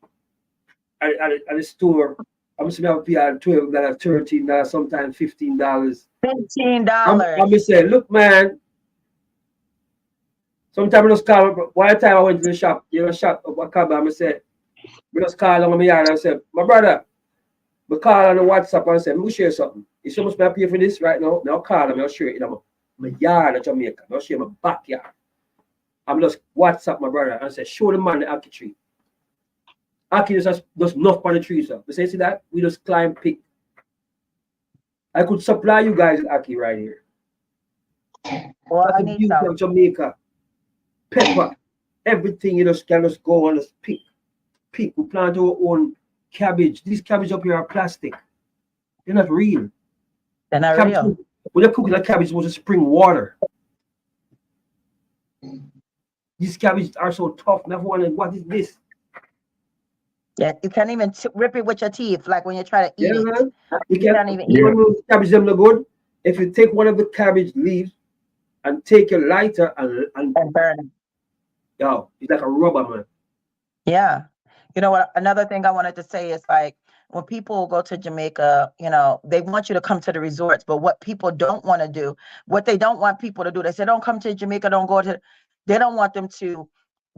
at the store. I'm supposed to pay $12, $13, sometimes $15. $15. I'm gonna say, look, man. Sometimes I just call. One time I went to the shop, shop up a cab. I'm gonna say, I just call on my yard and say, my brother, I call on the WhatsApp and say, I'm gonna share something. You see how much I pay for this right now? Now call him, I'll share it in my yard in Jamaica. I'll share my backyard. I'm just WhatsApp my brother and say, show the man the ackee tree. Ackee just enough on the tree, sir. You see that? We just climb, pick. I could supply you guys with ackee right here. Well, that's I the need beauty some. of Jamaica. Pepper, everything you just can just go and just pick. We plant our own cabbage. These cabbage up here are plastic. They're not real. They're not cabbage, real. when you're cooking a cabbage, was spring water. These cabbages are so tough. Never wondered what is this. Yeah, you can't even rip it with your teeth, like when you try to eat it. Man. You can't even eat it. Cabbage them look good. If you take one of the cabbage leaves and take your lighter and burn it. Yo, it's like a rubber, man. Yeah. You know what? Another thing I wanted to say is like when people go to Jamaica, they want you to come to the resorts, but what people don't want to do, what they don't want people to do, they say, don't come to Jamaica, they don't want them to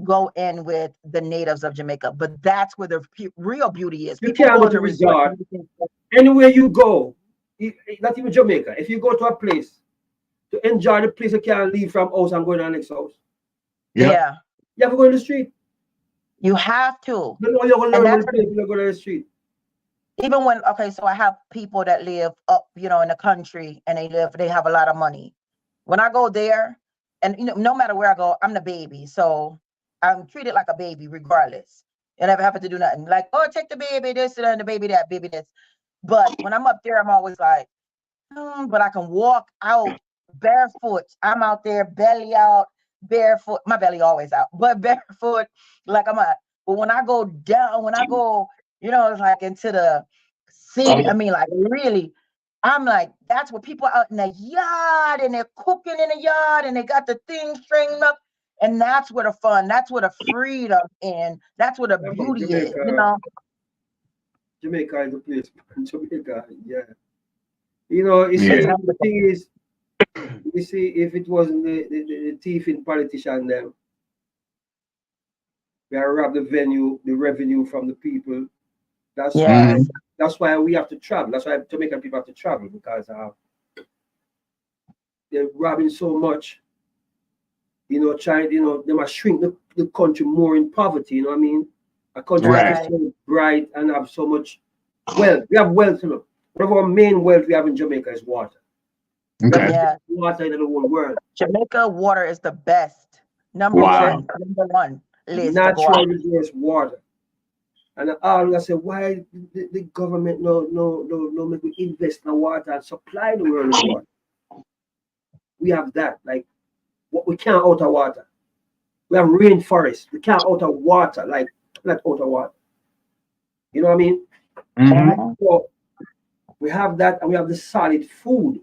go in with the natives of Jamaica, but that's where the real beauty is. You People can't go to the resort. Anywhere you go, not even Jamaica, if you go to a place to enjoy the place, you can't leave from house and go to the next house. Yeah. You have to go in the street. You have to. You're going to learn when you go to the street. Even when, so I have people that live up, in the country and they have a lot of money. When I go there, and no matter where I go, I'm the baby. So I'm treated like a baby regardless. And I never have to do nothing. Like, oh, take the baby this and the baby that, baby this. But when I'm up there, I'm always like, but I can walk out barefoot. I'm out there, belly out, barefoot. My belly always out, but barefoot. Like but when I go down, it's like into the city. I mean, like really, I'm like, that's where people out in the yard and they're cooking in the yard and they got the things stringed up. And that's where the fun, that's where the freedom, and that's where the beauty is, Jamaica is a place. Jamaica, yeah. The thing is, you see, if it wasn't the thieving politician, then we are rob the revenue from the people. That's why we have to travel. That's why Jamaican people have to travel, because they're robbing so much. They must shrink the country more in poverty. You know what I mean? A country that is so bright and have so much wealth. We have wealth. One of our main wealth we have in Jamaica is water. Okay. Yeah. Water in the whole world. Jamaica water is the best. Number one list. Natural resource water. And I say, why the government no make we invest in water and supply the world with water? We have that. Like, what we can't out of water. We have rainforest. We can't out of water. Like, not out of water. You know what I mean? Mm-hmm. So we have that, and we have the solid food.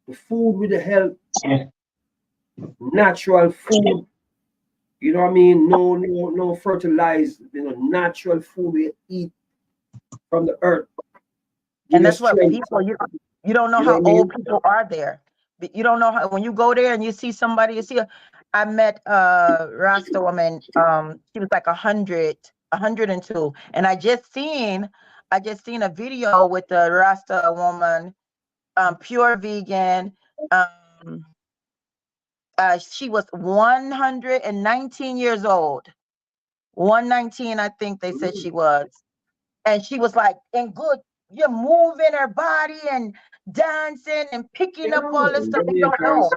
The food with the health, natural food. You know what I mean? No fertilized. Natural food we eat from the earth. And that's what people, you don't know how old people are there. You don't know how, when you go there and you see somebody, I met a Rasta woman, she was like 102. And I just seen a video with the Rasta woman, pure vegan. She was 119 years old. 119, I think they said she was. And she was like in good, you're moving her body and dancing and picking up all this stuff. You don't know.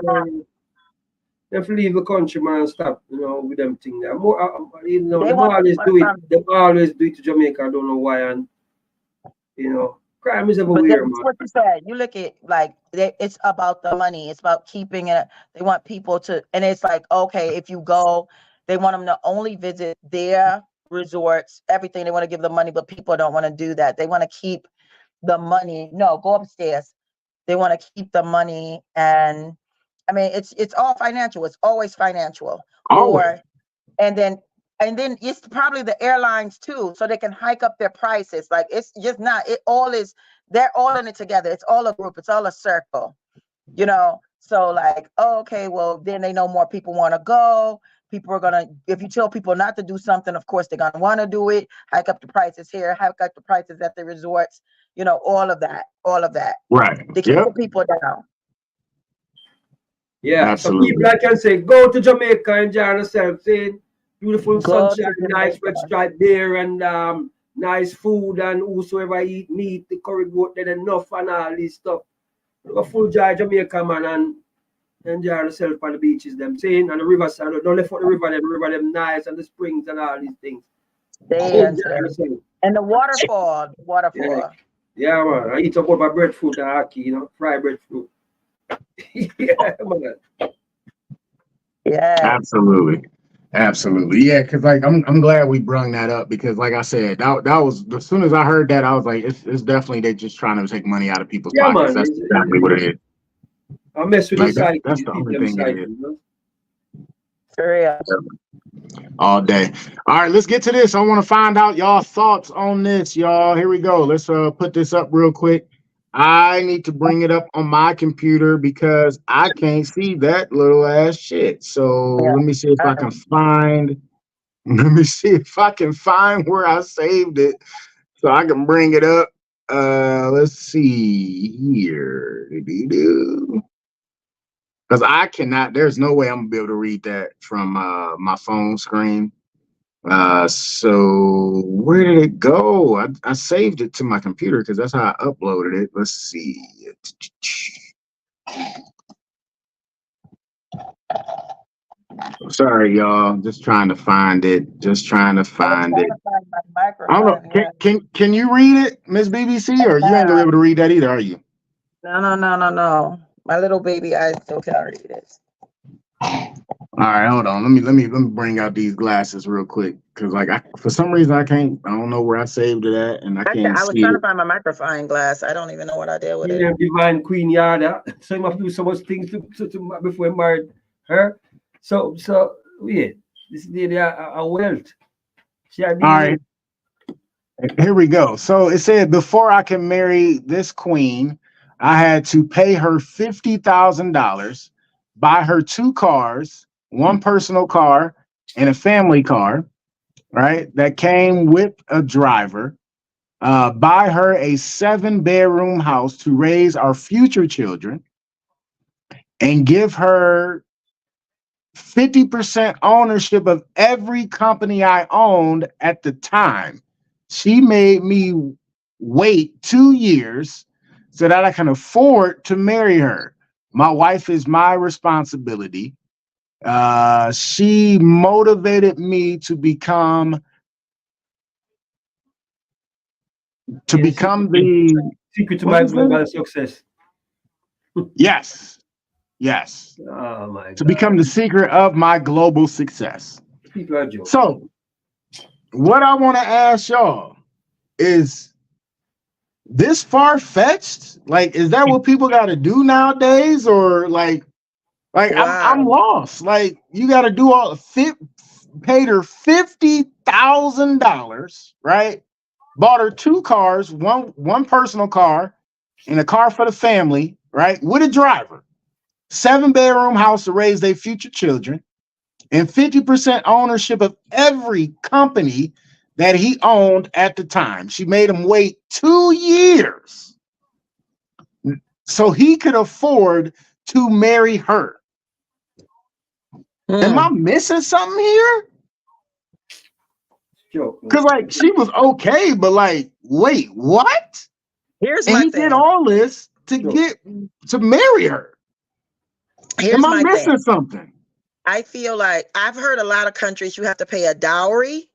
If you leave the country, man, stop, with them things. They always do it. They always do it to Jamaica. I don't know why. And, crime is everywhere, man. What you said. You look at, like, it's about the money. It's about keeping it. They want people to, and it's like, okay, if you go, they want them to only visit their resorts, everything. They want to give the money, but people don't want to do that. They want to keep the money. No, go upstairs. They want to keep the money, and I mean, it's all financial. It's always financial. Always. And then it's probably the airlines too, so they can hike up their prices. Like, it's just not. They're all in it together. It's all a group. It's all a circle. So like, oh, okay, well, then they know more people want to go. People are gonna, if you tell people not to do something, of course they're gonna want to do it. Hike up the prices here, hike up the prices at the resorts. All of that. Right. To keep the people down. Yeah, absolutely. So people, I can say, go to Jamaica, enjoy yourself, saying beautiful sunshine, nice red stripe there, and nice food, and whosoever eat meat, the curry goat, then enough, and all this stuff. A full joy Jamaica, man, and enjoy yourself on the beaches, them saying, and the riverside. Don't let out the river them nice, and the springs and all these things. And the waterfall. Yeah, man. I eat up all my breadfruit and ackee, fried breadfruit. Yeah, man. Yeah. Absolutely. Yeah, because like I'm glad we brung that up, because like I said, that was, as soon as I heard that, I was like, it's definitely they just trying to take money out of people's pockets. Man, that's exactly what it is. I mess with like that's the only thing it is. For real. All day. All right, let's get to this. I want to find out y'all thoughts on this, y'all. Here we go. Let's put this up real quick. I need to bring it up on my computer because I can't see that little ass shit. So let me see if I can find. Let me see if I can find where I saved it so I can bring it up. Let's see here. Because I cannot. There's no way I'm gonna be able to read that from my phone screen. So where did it go? I saved it to my computer because that's how I uploaded it. Let's see. Sorry, y'all. Just trying to find it. I don't know. Can you read it, Miss BBC, or you ain't gonna be able to read that either, are you? No. My little baby eyes still can't read it. All right, hold on. Let me bring out these glasses real quick, because like for some reason I don't know where I saved it at, and I can't see it. I was trying to find my magnifying glass. I don't even know what I did with it. Divine Queen Yada. So you must do so much things to before you married her. So yeah, this lady a wealth. All right, here we go. So it said, before I can marry this queen, I had to pay her $50,000, buy her 2 cars, 1 personal car and a family car, right? That came with a driver, buy her a 7-bedroom house to raise our future children, and give her 50% ownership of every company I owned at the time. She made me wait 2 years so that I can afford to marry her. My wife is my responsibility. She motivated me to become the secret to my global success. Yes. Oh my God. To become the secret of my global success. So, what I want to ask y'all is, this far-fetched? Like, is that what people got to do nowadays, or like wow. I'm lost. Like, you got to do paid her $50,000, right? bought her 2 cars, one personal car and a car for the family, right? With a driver, 7-bedroom house to raise their future children, and 50% ownership of every company that he owned at the time. She made him wait 2 years so he could afford to marry her. Am I missing something here? Because like she was okay, but like, wait, what? Here's and my he thing. did all this to get to marry her. Here's Am I my missing thing. something? I feel like I've heard a lot of countries you have to pay a dowry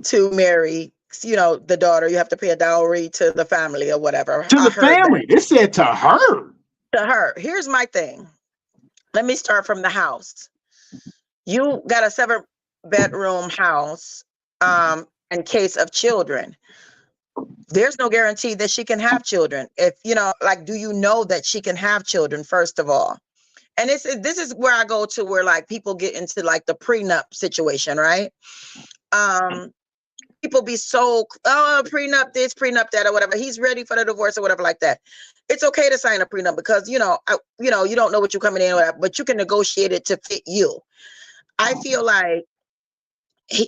to marry, you know, the daughter. You have to pay a dowry to the family or whatever. To I the heard family. It said to her. to her. Here's my thing. Let me start from the house. You got a 7-bedroom house in case of children. There's no guarantee that she can have children. If you know, like, do you know that she can have children, first of all? And this is where I go to where like people get into like the prenup situation, right? People be so, oh, prenup this, prenup that, or whatever. He's ready for the divorce or whatever like that. It's okay to sign a prenup because, you know, you don't know what you're coming in with, but you can negotiate it to fit you. I feel like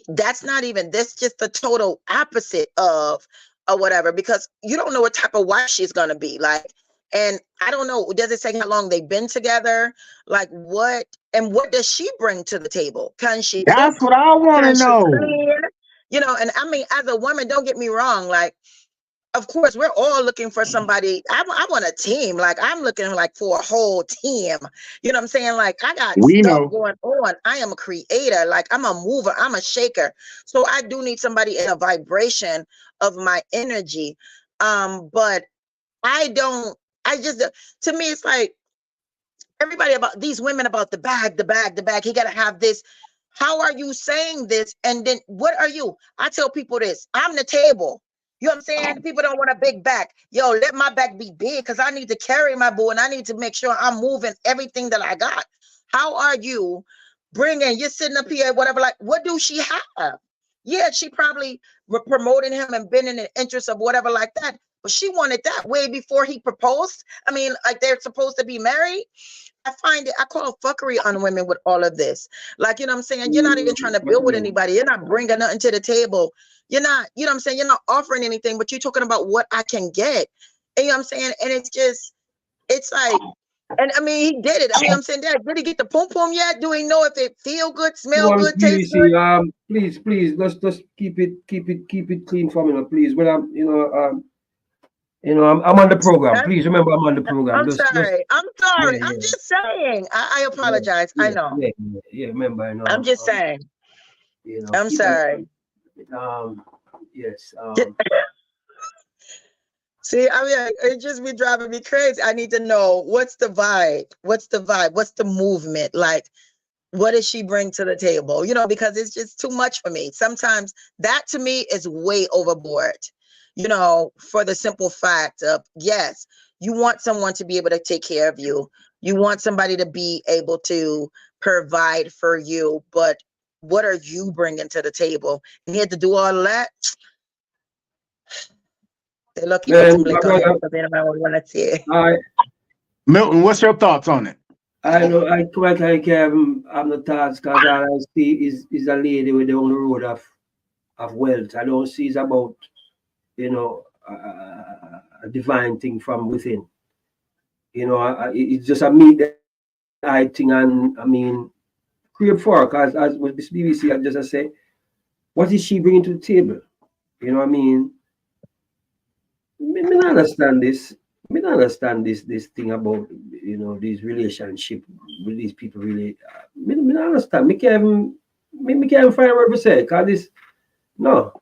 that's not even, that's just the total opposite of or whatever, because you don't know what type of wife she's going to be like. And I don't know, does it say how long they've been together? Like what does she bring to the table? Can she That's cook? what I want to Can she know. clean? You know, and I mean, as a woman, don't get me wrong, like, of course, we're all looking for somebody. I want a team. Like, I'm looking like for a whole team. You know what I'm saying? Like, I got We stuff know. going on. I am a creator. Like, I'm a mover. I'm a shaker. So I do need somebody in a vibration of my energy. But I just, to me, it's like everybody about these women about the bag. He got to have this. How are you saying this? And then what are you? I tell people this. I'm the table. You know what I'm saying? People don't want a big back. Yo, let my back be big because I need to carry my boo and I need to make sure I'm moving everything that I got. How are you bringing, you're sitting up here, whatever, like, what do she have? Yeah, she probably promoting him and been in the interest of whatever like that. But she wanted that way before he proposed. I mean, like they're supposed to be married. I find it, I call fuckery on women with all of this. Like, you know what I'm saying? You're not even trying to build with anybody. You're not bringing nothing to the table. You're not, you know what I'm saying? You're not offering anything, but you're talking about what I can get. And you know what I'm saying? And it's just, it's like, and I mean, he did it. I mean, I'm saying, Dad, did he get the pom pom yet? Do we know if it feel good, smell good, taste good? Please, let's just keep it clean for me, please. When I'm, I'm on the program. Please remember, I'm on the program. I'm sorry. Yeah. I'm just saying. I apologize. Yeah, I know. Yeah. Remember, I know. I'm just saying. I'm sorry. Yes. See, I mean, it just be driving me crazy. I need to know what's the vibe? What's the movement? Like, what does she bring to the table? You know, because it's just too much for me. Sometimes that to me is way overboard, you know, for the simple fact of, yes, you want someone to be able to take care of you. You want somebody to be able to provide for you, but what are you bringing to the table? And you have to do all of that. They're lucky for some liquor because they don't want to see it. Milton, what's your thoughts on it? I know I quite like I'm the thoughts because all I see is a lady with the on the road of wealth. I don't see it's about, a divine thing from within. It's just a meet the eye thing, and I mean, create for because as with this BBC, I just say, what is she bringing to the table? You know what I mean? I don't understand this. I don't understand this thing about these relationship with these people. Really, I don't understand. Me can't even find a word to say because this no.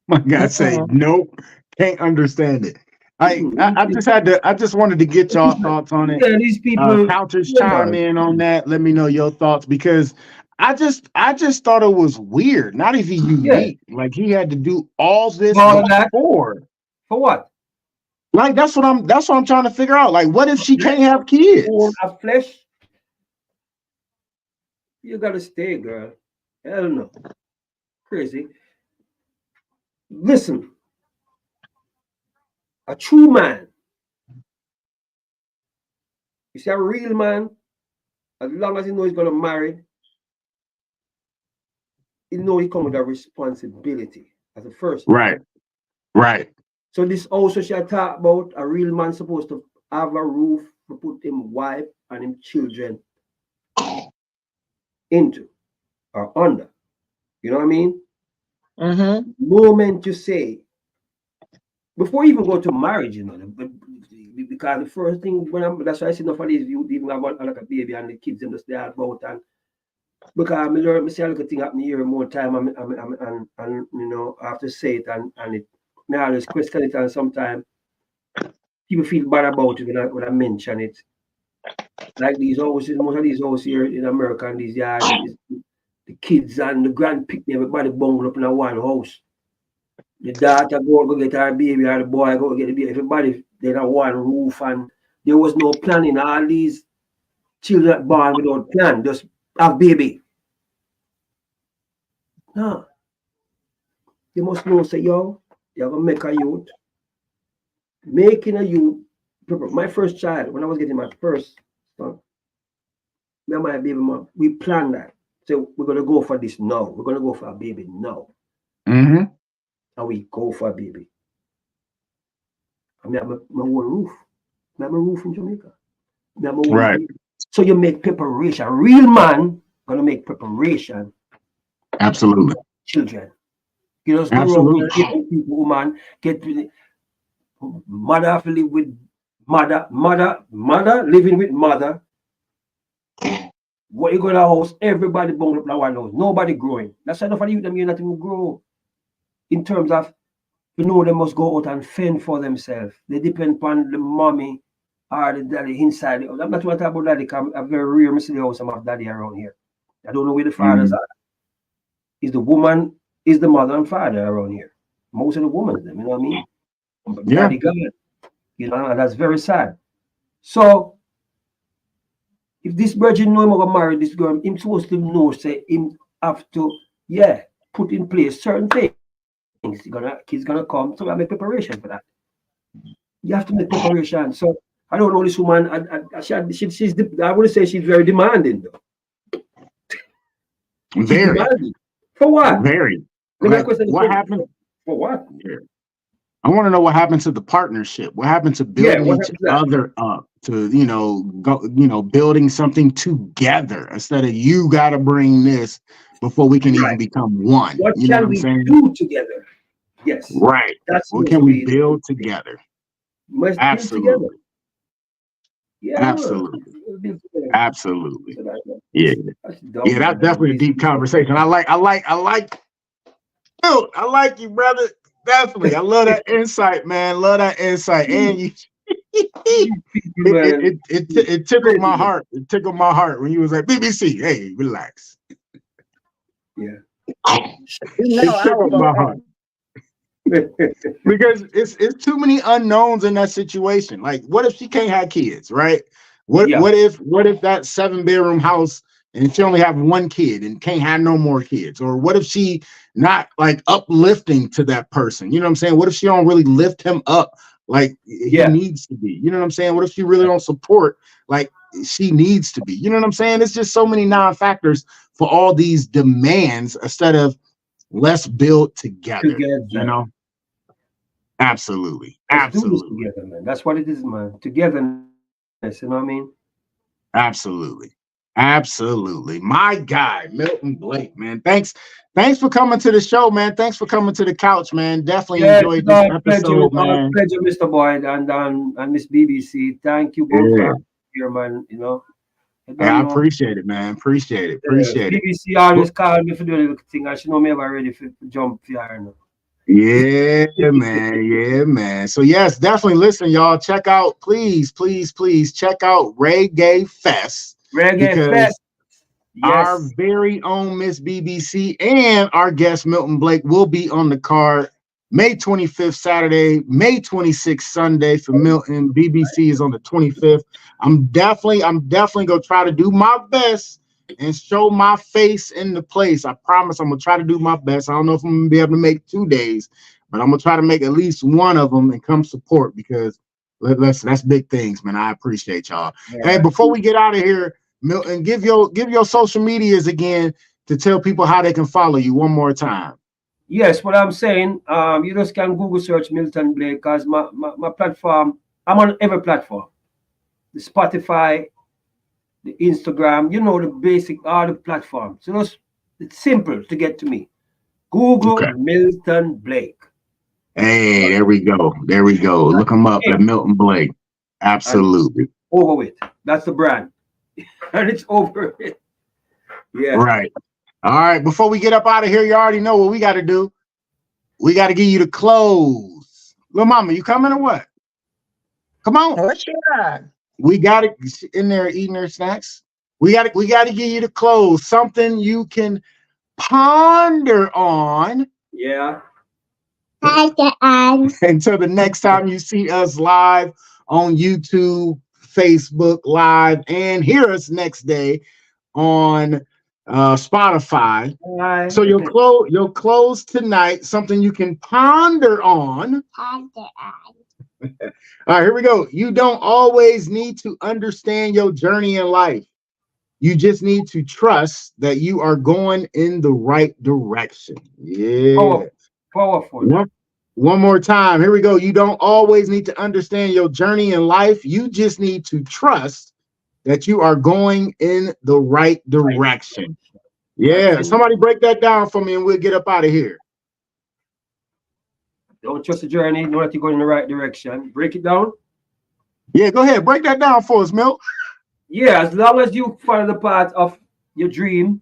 My God, say nope, can't understand it. I just wanted to get y'all thoughts on it. Yeah, these people counters chime in on that. Let me know your thoughts because I just thought it was weird. Not even unique. Yeah. Like he had to do all this before. For what? Like that's what I'm trying to figure out. Like, what if she can't have kids? A flesh. You gotta stay, girl. Hell no. Crazy. Listen, a true man, you see, a real man, as long as he knows he's gonna marry, he knows he comes with a responsibility as a first man. Right. Right. So this also she talk about a real man supposed to have a roof to put him wife and him children into or under. You know what I mean? Mm-hmm. Moment you say, before you even go to marriage, you know, because the first thing that's why I see enough of these youth even have like a baby and the kids them just they are about and because I learn, I see a little thing happen here more time and you know I have to say it and it me always question it and sometimes people feel bad about it when I mention it. Like these houses, most of these houses here in America and these yards, the kids and the grandpicnic, everybody bungled up in a one house. The daughter go get her baby, or the boy go get the baby. Everybody they have one roof, and there was no planning. All these children born without plan, just have baby. No, you must know. Say yo, you're gonna make a youth. Making a youth. My first child, when I was getting my first son, me and my baby mom, we planned that. So we're gonna go for this now. We're gonna go for a baby now. Mm-hmm. And we go for a baby. I mean, I have my own roof. I have a roof in Jamaica. I have my own Right. baby. So you make preparation. A real man gonna make preparation. Absolutely. Children. You know, Absolutely. people, woman, get mother have to live with mother living with mother. What you go to the house, everybody bunged up in one house. Nobody growing. That's enough of you them you're not even grow. In terms of you know they must go out and fend for themselves. They depend upon the mommy or the daddy inside. I'm not talking about daddy because I'm very rare to see the house of daddy around here. I don't know where the fathers are. Is the woman, is the mother and father around here. Most of the women, you know what I mean? But Yeah. daddy gone. You know, and that's very sad. So if this virgin know him gonna marry this girl, him supposed to know, say him have to, put in place certain things. He's gonna come, so I make preparation for that. You have to make preparation. So I don't know this woman. She's I would say she's very demanding though. She's Very. demanding. For what? Very. Like, what happened? For what? I want to know what happened to the partnership. What happened to building each other up? To building something together instead of you got to bring this before we can even become one. What you know can what I'm we saying? do together? Yes. Right. That's what can we build together? Must Absolutely. build together. Yeah. Absolutely. Absolutely. Yeah. That's definitely a deep conversation. I like you, brother. Definitely. I love that insight, man. Love that insight. And you it tickled my heart. It tickled my heart when you was like, BBC, hey, relax. Yeah. It tickled my heart. Because it's too many unknowns in that situation. Like, what if she can't have kids, right? What if that 7-bedroom house and she only have one kid and can't have no more kids? Or what if she not like uplifting to that person? You know what I'm saying? What if she don't really lift him up like he needs to be? You know what I'm saying? What if she really don't support like she needs to be? You know what I'm saying? It's just so many non-factors for all these demands instead of let's build together. You know? Absolutely. Let's do this together, man. That's what it is, man. Togetherness, you know what I mean? Absolutely. Absolutely. My guy, Milton Blake, man. Thanks for coming to the show, man. Thanks for coming to the couch, man. Definitely enjoyed this episode, man. Pleasure, Mr. Boyd and Miss BBC. Thank you both for here, man. You know. I appreciate it, man. Appreciate it. BBC always call me for doing a little thing. I should know me ever ready for jump here now. Yeah, man. Yeah, man. So yes, definitely listen, y'all. Check out, please check out Reggae Fest. Yes. Our very own Miss BBC and our guest Milton Blake will be on the card May 25th Saturday, May 26th Sunday for Milton. BBC is on the 25th. I'm definitely gonna try to do my best and show my face in the place. I promise I'm gonna try to do my best. I don't know if I'm gonna be able to make 2 days, but I'm gonna try to make at least one of them and come support because that's big things, man. I appreciate y'all. Yeah. Hey, before we get out of here, Milton, give your social medias again to tell people how they can follow you one more time. Yes, what I'm saying, you just can Google search Milton Blake because my platform, I'm on every platform. The Spotify, the Instagram, you know, the basic, all the platforms. So it's simple to get to me. Google Milton Blake. Hey, there we go. There we go. Look him up at Milton Blake. Absolutely. Over with. That's the brand. And it's over with. Yeah. Right. All right. Before we get up out of here, you already know what we got to do. We got to give you the clothes. Little mama, you coming or what? Come on. What you got? We got it in there eating their snacks. We got to give you the clothes. Something you can ponder on. Yeah. Until the next time you see us live on YouTube, Facebook Live, and hear us next day on Spotify. So you'll close tonight, something you can ponder on. All right, here we go. You don't always need to understand your journey in life. You just need to trust that you are going in the right direction. Yeah. Powerful. One more time. Here we go. You don't always need to understand your journey in life. You just need to trust that you are going in the right direction. Yeah. Somebody break that down for me and we'll get up out of here. Don't trust the journey. Know that you're going in the right direction. Break it down. Yeah, go ahead. Break that down for us, Milt. Yeah, as long as you follow the path of your dream,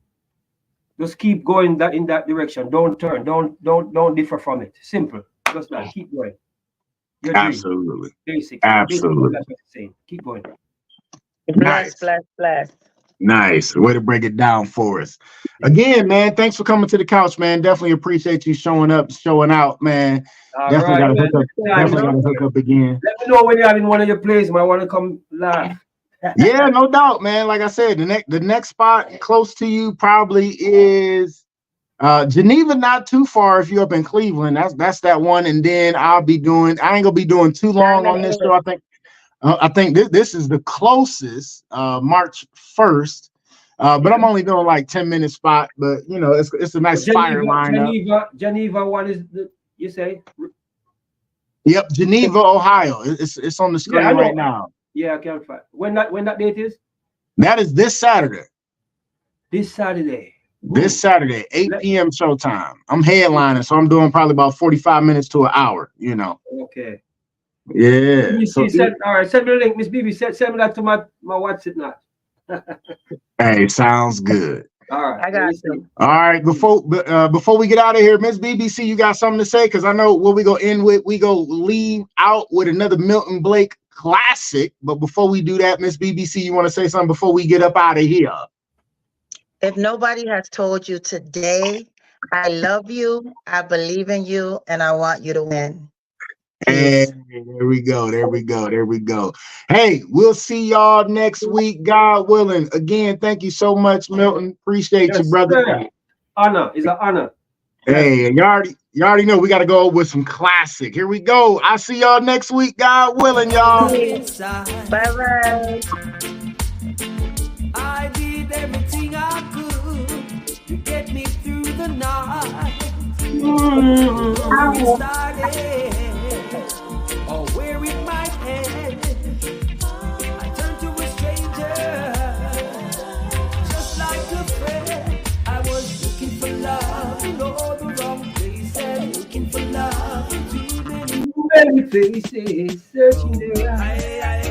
just keep going in that direction. Don't turn. Don't differ from it. Simple. Just that. Keep going. Your Absolutely. Dream. Basic. Absolutely. That's what I'm saying. Keep going. Bless, bless, bless. Nice. Way to break it down for us. Again, man, thanks for coming to the couch, man. Definitely appreciate you showing up, showing out, man. Definitely gotta hook up again. Let me know when you're having one of your plays, man. I want to come live. Yeah, no doubt, man. Like I said, the next spot close to you probably is Geneva, not too far if you're up in Cleveland. That's that one. And then I ain't gonna be doing too long on this show. I think this is the closest, March 1st. But I'm only doing like 10-minute spot, but you know, it's a nice fire lineup. Geneva, what is you say? Yep, Geneva, Ohio. It's on the screen right now. Yeah, I can't find. When that date is? That is this Saturday. This Saturday. This Saturday, 8 p.m. showtime. I'm headlining, so I'm doing probably about 45 minutes to an hour, you know. Okay. Yeah. All right, send me the link, Miss BB. Send me that to my WhatsApp now. Hey, sounds good. All right. I got you. All right, before we get out of here, Miss BBC, you got something to say? Because I know what we go end with. We go leave out with another Milton Blake classic. But before we do that, Miss BBC, you want to say something before we get up out of here? If nobody has told you today, I love you, I believe in you, and I want you to win. Hey, there we go. Hey, we'll see y'all next week, God willing. Again, thank you so much, Milton. Appreciate you, brother. Sir. Honor. It's an honor. Hey, and you already know we got to go with some classic. Here we go. I'll see y'all next week, God willing, y'all. Bye-bye. I did everything I could to get me through the night. Started, or where it might end, I turned to a stranger, just like a friend. I was looking for love in all the wrong places, looking for love in too many places, searching the right.